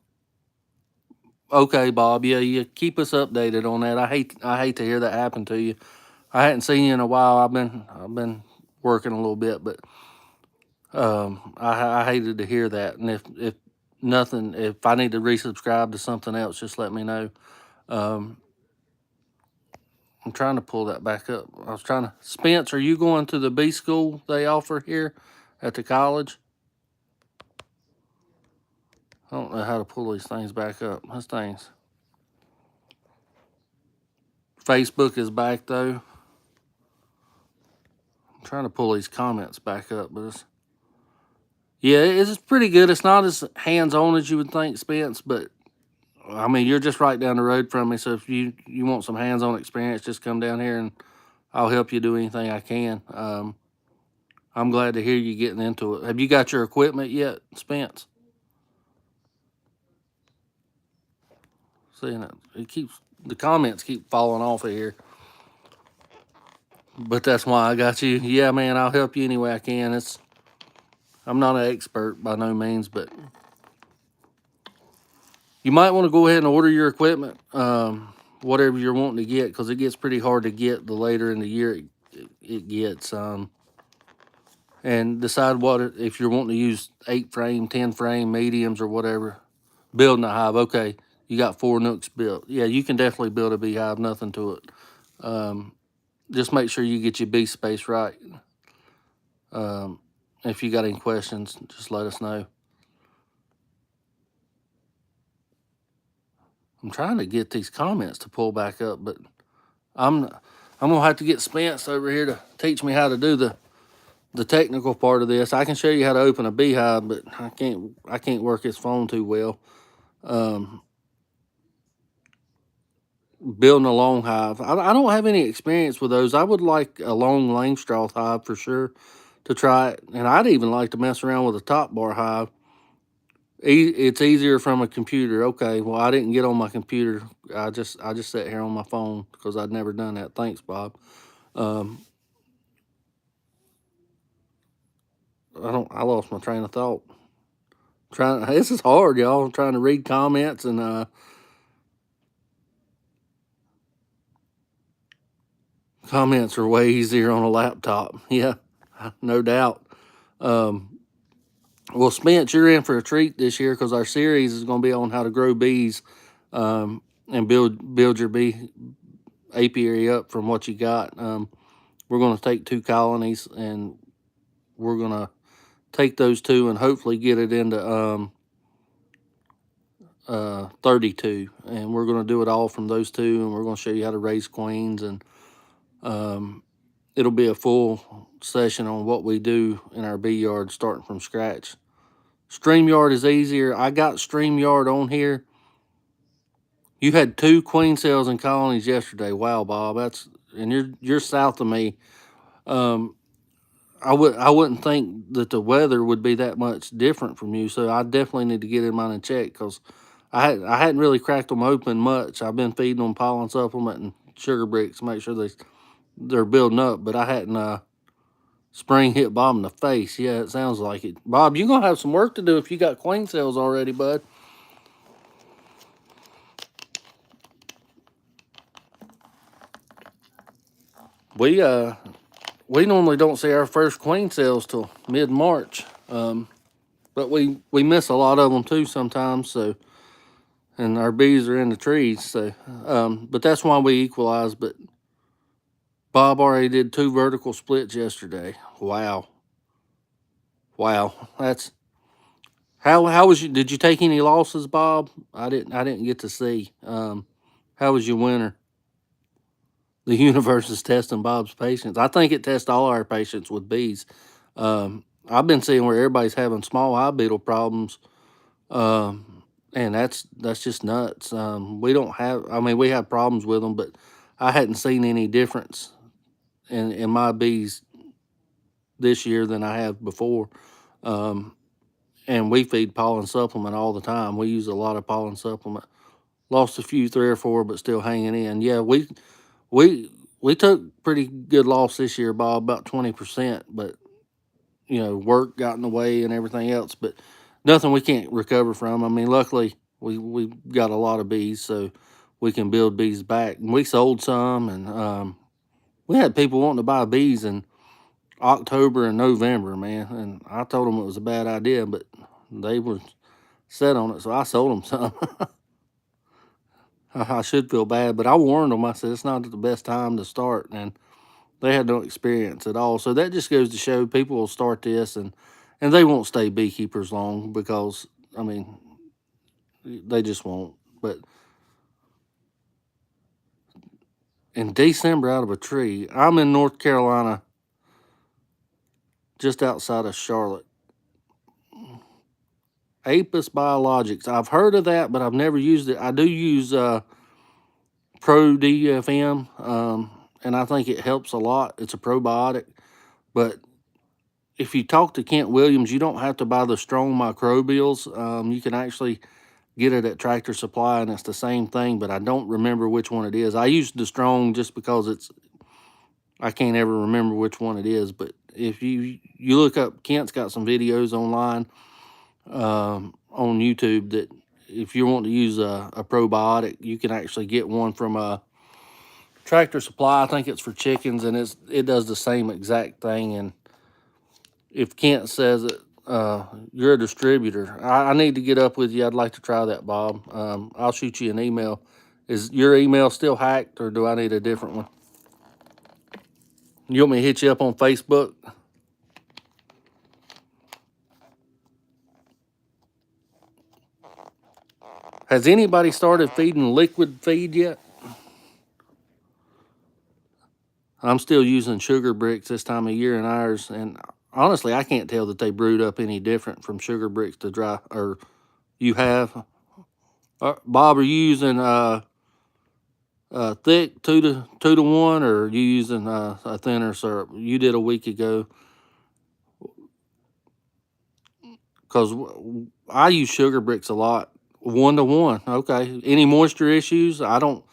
[SPEAKER 1] Okay, Bob. Yeah, you keep us updated on that. I hate to hear that happen to you. I hadn't seen you in a while. I've been working a little bit, but I hated to hear that. And if nothing, if I need to resubscribe to something else, just let me know. Um, I'm trying to pull that back up. I was trying to. Spence, are you going to the B school they offer here at the college? I don't know how to pull these things back up. Those things. Facebook is back though. I'm trying to pull these comments back up, but yeah, it's pretty good. It's not as hands-on as you would think, Spence, but I mean, you're just right down the road from me. So if you want some hands-on experience, just come down here and I'll help you do anything I can. I'm glad to hear you getting into it. Have you got your equipment yet, Spence? Seeing the comments keep falling off of here. But that's why I got you. Yeah, man, I'll help you any way I can. I'm not an expert by no means, but you might want to go ahead and order your equipment, whatever you're wanting to get, because it gets pretty hard to get the later in the year it gets. And decide if you're wanting to use 8-frame, 10-frame, mediums, or whatever. Building a hive. Okay, you got 4 nooks built. Yeah, you can definitely build a beehive, nothing to it. Just make sure you get your bee space right. If you got any questions, just let us know. I'm trying to get these comments to pull back up, but I'm gonna have to get Spence over here to teach me how to do the technical part of this. I can show you how to open a beehive, but I can't work his phone too well. Building a long hive, I don't have any experience with those. I would like a long Langstroth hive for sure to try it, and I'd even like to mess around with a top bar hive. It's easier from a computer. Okay, well I didn't get on my computer. I just sat here on my phone because I'd never done that. Thanks, Bob. Um, I lost my train of thought. This is hard, y'all. I'm trying to read comments and comments are way easier on a laptop. Yeah, no doubt. Um, well, Spence, you're in for a treat this year because our series is going to be on how to grow bees and build your bee apiary up from what you got. We're going to take 2 colonies and we're going to take those 2 and hopefully get it into 32. And we're going to do it all from those 2, and we're going to show you how to raise queens, and it'll be a full session on what we do in our bee yard starting from scratch. StreamYard is easier. I got StreamYard on here. You had 2 queen cells in colonies yesterday. Wow, Bob, and you're south of me. I wouldn't think that the weather would be that much different from you, so I definitely need to get in mine and check because I hadn't really cracked them open much. I've been feeding them pollen supplement and sugar bricks to make sure they're building up, but I hadn't spring hit Bob in the face. Yeah, it sounds like it. Bob, you're gonna have some work to do if you got queen cells already, bud. We normally don't see our first queen cells till mid-March. But we miss a lot of them too sometimes, so, and our bees are in the trees, so but that's why we equalize. But Bob already did 2 vertical splits yesterday. Wow. That's how was you, did you take any losses, Bob? I didn't get to see. How was your winter? The universe is testing Bob's patience. I think it tests all our patience with bees. I've been seeing where everybody's having small hive beetle problems, and that's just nuts. We don't have. I mean, we have problems with them, but I hadn't seen any difference in my bees this year than I have before. And we feed pollen supplement all the time. We use a lot of pollen supplement. Lost a few, 3 or 4, but still hanging in. Yeah, we we took pretty good loss this year, Bob, about 20%. But work got in the way and everything else. But nothing we can't recover from. I mean, luckily we got a lot of bees, so we can build bees back. And we sold some, and we had people wanting to buy bees in October and November, man. And I told them it was a bad idea, but they were set on it, so I sold them some. I should feel bad, but I warned them. I said it's not the best time to start, and they had no experience at all. So that just goes to show people will start this and they won't stay beekeepers long because I mean they just won't. But in December out of a tree, I'm in North Carolina, just outside of Charlotte. Apis Biologics. I've heard of that, but I've never used it. I do use Pro DFM, and I think it helps a lot. It's a probiotic, but if you talk to Kent Williams, you don't have to buy the strong microbials. You can actually get it at Tractor Supply, and it's the same thing, but I don't remember which one it is. I use the strong just because I can't ever remember which one it is. But if you look up, Kent's got some videos online on YouTube that if you want to use a probiotic, you can actually get one from a Tractor Supply. I think it's for chickens, and it does the same exact thing. And if Kent says it, you're a distributor. I need to get up with you. I'd like to try that, Bob. I'll shoot you an email. Is your email still hacked, or do I need a different one? You want me to hit you up on Facebook? Has anybody started feeding liquid feed yet? I'm still using sugar bricks this time of year in ours, and honestly, I can't tell that they brewed up any different from sugar bricks to dry. Or you have, Bob? Are you using thick 2 to 1, or are you using a thinner syrup? You did a week ago, because I use sugar bricks a lot. 1 to 1. Okay. Any moisture issues? I don't.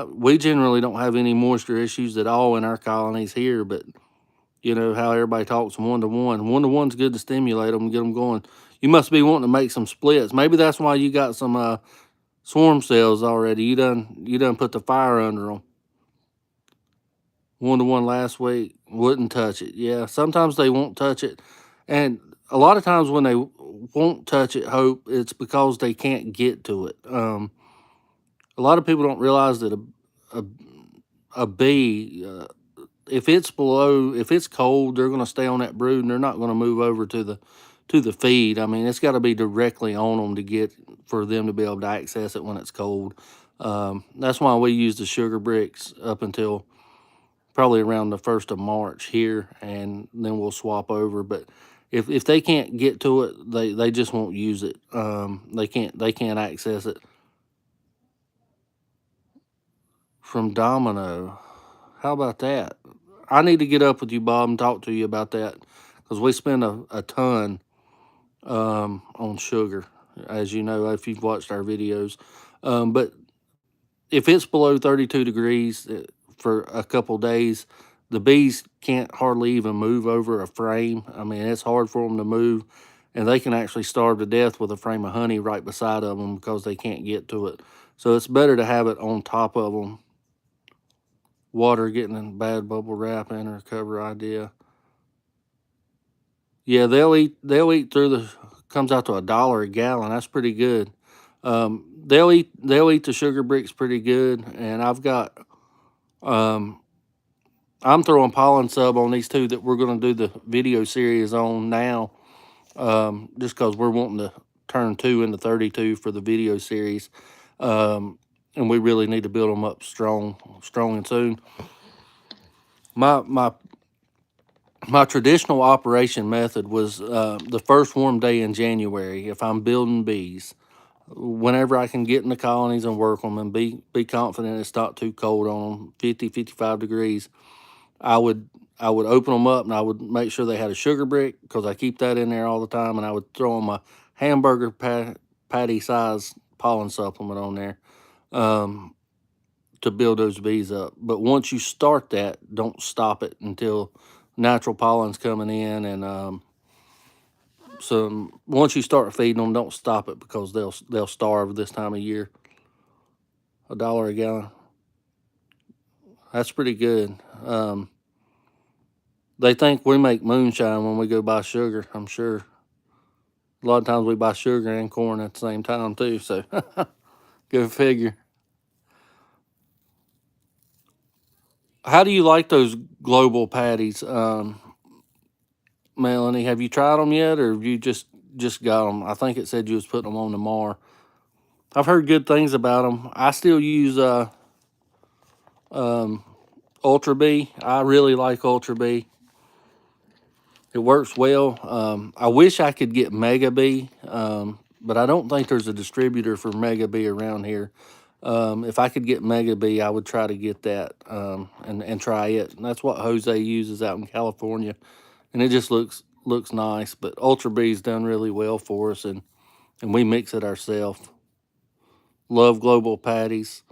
[SPEAKER 1] We generally don't have any moisture issues at all in our colonies here, but you know how everybody talks 1 to 1. 1 to 1's good to stimulate them and get them going. You must be wanting to make some splits. Maybe that's why you got some swarm cells already. You done put the fire under them. 1 to 1 last week, wouldn't touch it. Yeah, sometimes they won't touch it, and a lot of times when they won't touch it, Hope, it's because they can't get to it. A lot of people don't realize that a, a bee, if it's cold, they're going to stay on that brood and they're not going to move over to the feed. I mean, it's got to be directly on them to get for them to be able to access it when it's cold. That's why we use the sugar bricks up until probably around the 1st of March here, and then we'll swap over. But if they can't get to it, they just won't use it. They can't access it. From Domino, how about that? I need to get up with you, Bob, and talk to you about that, because we spend a ton on sugar, as you know, if you've watched our videos. But if it's below 32 degrees for a couple days, the bees can't hardly even move over a frame. I mean, it's hard for them to move, and they can actually starve to death with a frame of honey right beside of them because they can't get to it. So it's better to have it on top of them. Water getting in bad bubble wrap in or cover idea. Yeah, they'll eat through the comes out to $1 a gallon. That's pretty good. They'll eat the sugar bricks pretty good, and um I'm throwing pollen sub on these two that we're going to do the video series on now, just because we're wanting to turn 2 into 32 for the video series, and we really need to build them up strong and soon. My my traditional operation method was the first warm day in January. If I'm building bees, whenever I can get in the colonies and work them and be confident it's not too cold on them, 50, 55 degrees, I would I would open them up and I would make sure they had a sugar brick because I keep that in there all the time, and I would throw them a hamburger patty size pollen supplement on there um, to build those bees up. But once you start that, don't stop it until natural pollen's coming in, and so once you start feeding them, don't stop it because they'll starve this time of year. $1 a gallon, that's pretty good. Um, they think we make moonshine when we go buy sugar. I'm sure a lot of times we buy sugar and corn at the same time too. So go figure. How do you like those global patties, Melanie? Have you tried them yet, or have you just got them? I think it said you was putting them on tomorrow. I've heard good things about them. I still use um, Ultra B. I really like Ultra B. It works well. I wish I could get Mega B, but I don't think there's a distributor for Mega B around here. If I could get Mega B, I would try to get that and try it. And that's what Jose uses out in California, and it just looks nice. But Ultra B's done really well for us, and we mix it ourselves. Love Global Patties.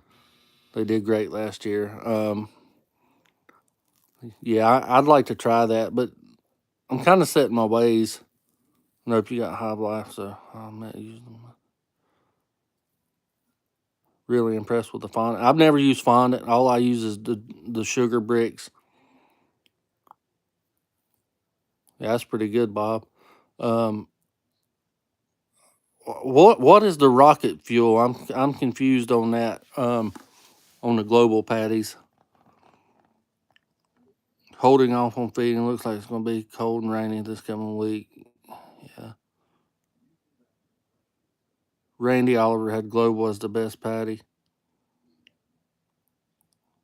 [SPEAKER 1] They did great last year. Yeah, I'd like to try that, but I'm kind of set in my ways. Nope, you got Hive Life, so I'm not using them. Really impressed with the fondant. I've never used fondant. All I use is the sugar bricks. Yeah, that's pretty good, Bob. Um, what is the rocket fuel? I'm confused on that. On the global patties, holding off on feeding. Looks like it's going to be cold and rainy this coming week. Yeah. Randy Oliver had global as the best patty.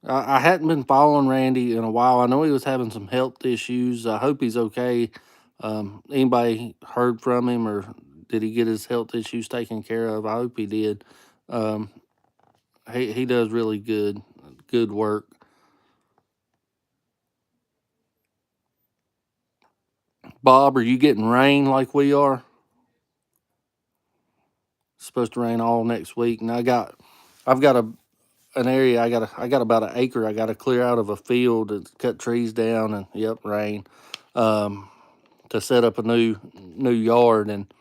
[SPEAKER 1] I hadn't been following Randy in a while. I know he was having some health issues. I hope he's okay. Anybody heard from him, or did he get his health issues taken care of? I hope he did. Um, he does really good work. Bob, are you getting rain like we are? It's supposed to rain all next week, and I've got an area. I got about an acre. I got to clear out of a field and cut trees down, and yep, rain. Um, to set up a new yard, and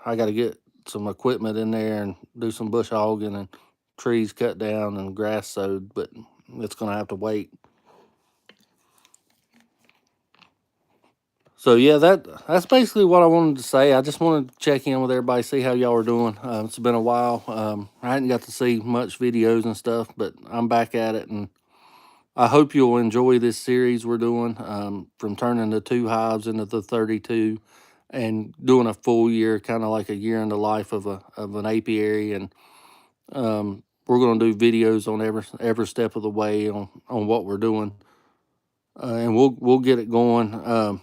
[SPEAKER 1] I got to get some equipment in there and do some bush hogging and trees cut down and grass sowed, but it's going to have to wait. So yeah, that's basically what I wanted to say. I just wanted to check in with everybody, see how y'all are doing. It's been a while. I hadn't got to see much videos and stuff, but I'm back at it, and I hope you'll enjoy this series we're doing, from turning the 2 hives into the 32, and doing a full year, kind of like a year in the life of an apiary. And we're going to do videos on every step of the way on what we're doing, and we'll get it going.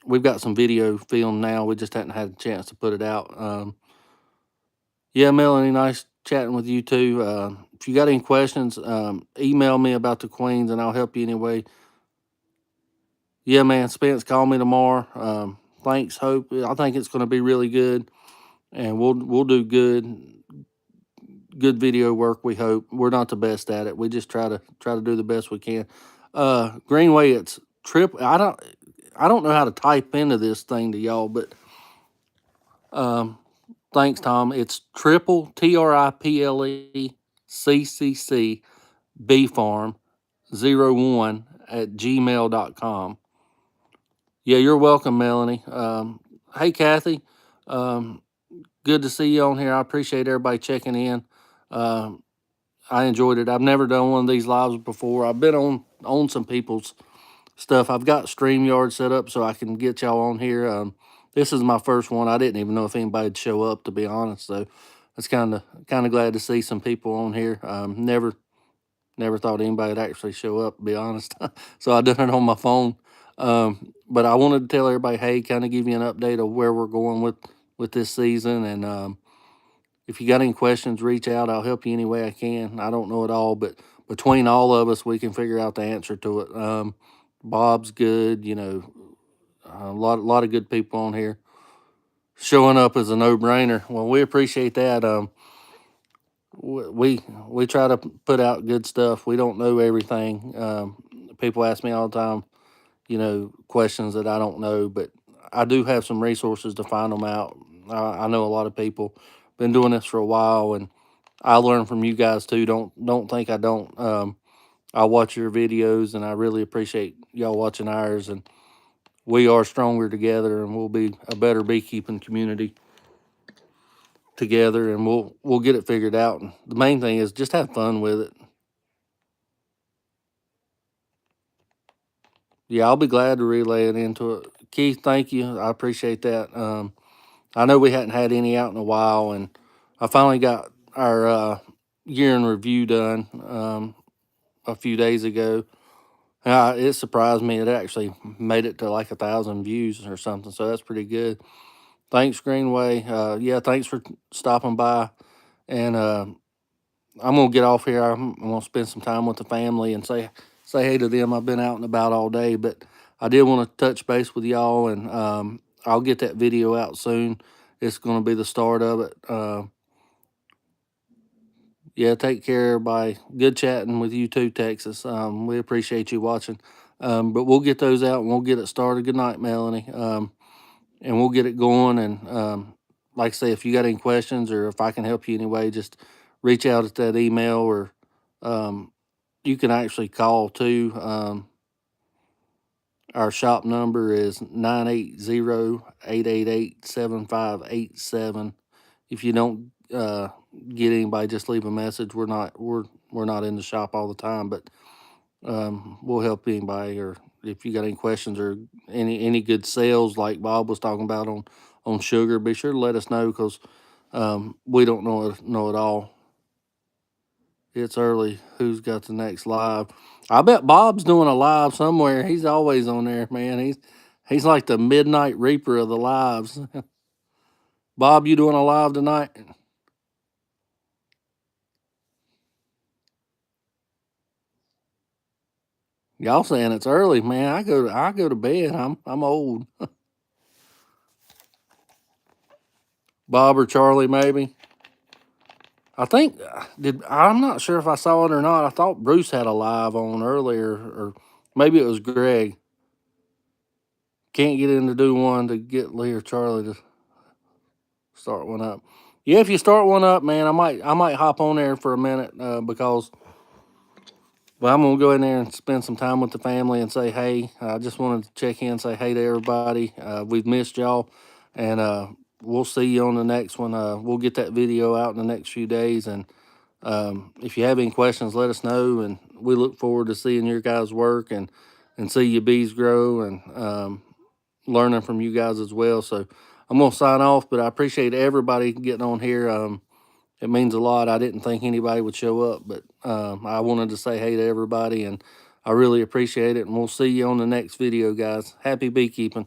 [SPEAKER 1] We've got some video filmed now. We just hadn't had a chance to put it out. Yeah, Melanie, nice chatting with you too. If you got any questions, email me about the queens, and I'll help you anyway. Yeah, man, Spence, call me tomorrow. Thanks, Hope. I think it's going to be really good, and we'll do good video work. We hope. We're not the best at it. We just try to do the best we can. Greenway, it's trip. I don't know how to type into this thing to y'all, but um, thanks, Tom. It's TRIPLECCC B Farm 01 at gmail.com. Yeah, you're welcome, Melanie. Hey, Kathy. Um, good to see you on here. I appreciate everybody checking in. Um, I enjoyed it. I've never done one of these lives before. I've been on some people's stuff. I've got StreamYard set up so I can get y'all on here. This is my first one. I didn't even know if anybody'd show up, to be honest. So it's kind of glad to see some people on here. Never thought anybody'd actually show up, to be honest. So I done it on my phone. But I wanted to tell everybody, hey, kind of give you an update of where we're going with this season. And if you got any questions, reach out. I'll help you any way I can. I don't know it all, but between all of us, we can figure out the answer to it. Bob's good, a lot of good people on here. Showing up is a no-brainer. Well, we appreciate that. We try to put out good stuff. We don't know everything. People ask me all the time, questions that I don't know, but I do have some resources to find them out. I know a lot of people been doing this for a while, and I learn from you guys too. Don't think I don't. I watch your videos, and I really appreciate y'all watching ours. And we are stronger together, and we'll be a better beekeeping community together, and we'll get it figured out. And the main thing is just have fun with it. Yeah, I'll be glad to relay it into it. Keith, thank you. I appreciate that. I know we hadn't had any out in a while, and I finally got our year in review done a few days ago. It surprised me. It actually made it to like 1,000 views or something, so that's pretty good. Thanks, Greenway. Yeah, thanks for stopping by. And I'm gonna get off here. I'm gonna spend some time with the family and say hey to them. I've been out and about all day, but I did want to touch base with y'all, and I'll get that video out soon. It's gonna be the start of it. Yeah, take care, everybody. Good chatting with you too, Texas. We appreciate you watching. But we'll get those out and we'll get it started. Good night, Melanie. And we'll get it going. And like I say, if you got any questions or if I can help you anyway, just reach out at that email, or um, you can actually call too. Our shop number is 980-888-7587. If you don't get anybody, just leave a message. We're not in the shop all the time, but we'll help anybody. Or if you got any questions or any good sales like Bob was talking about on sugar, be sure to let us know, because we don't know it all. It's early. Who's got the next live? I bet Bob's doing a live somewhere. He's always on there, man. He's like the midnight reaper of the lives. Bob, you doing a live tonight? Y'all saying it's early, man. I go to bed. I'm old. Bob or Charlie, maybe. I think did I'm not sure if I saw it or not. I thought Bruce had a live on earlier, or maybe it was Greg. Can't get in to do one to get Lee or Charlie to start one up. Yeah, if you start one up, man, I might hop on there for a minute because well, I'm gonna go in there and spend some time with the family and say hey. I just wanted to check in, say hey to everybody. We've missed y'all, and we'll see you on the next one. We'll get that video out in the next few days, and if you have any questions, let us know, and we look forward to seeing your guys' work and see your bees grow and learning from you guys as well. So I'm gonna sign off, but I appreciate everybody getting on here. It means a lot. I didn't think anybody would show up, but I wanted to say hey to everybody, and I really appreciate it. And we'll see you on the next video, guys. Happy beekeeping.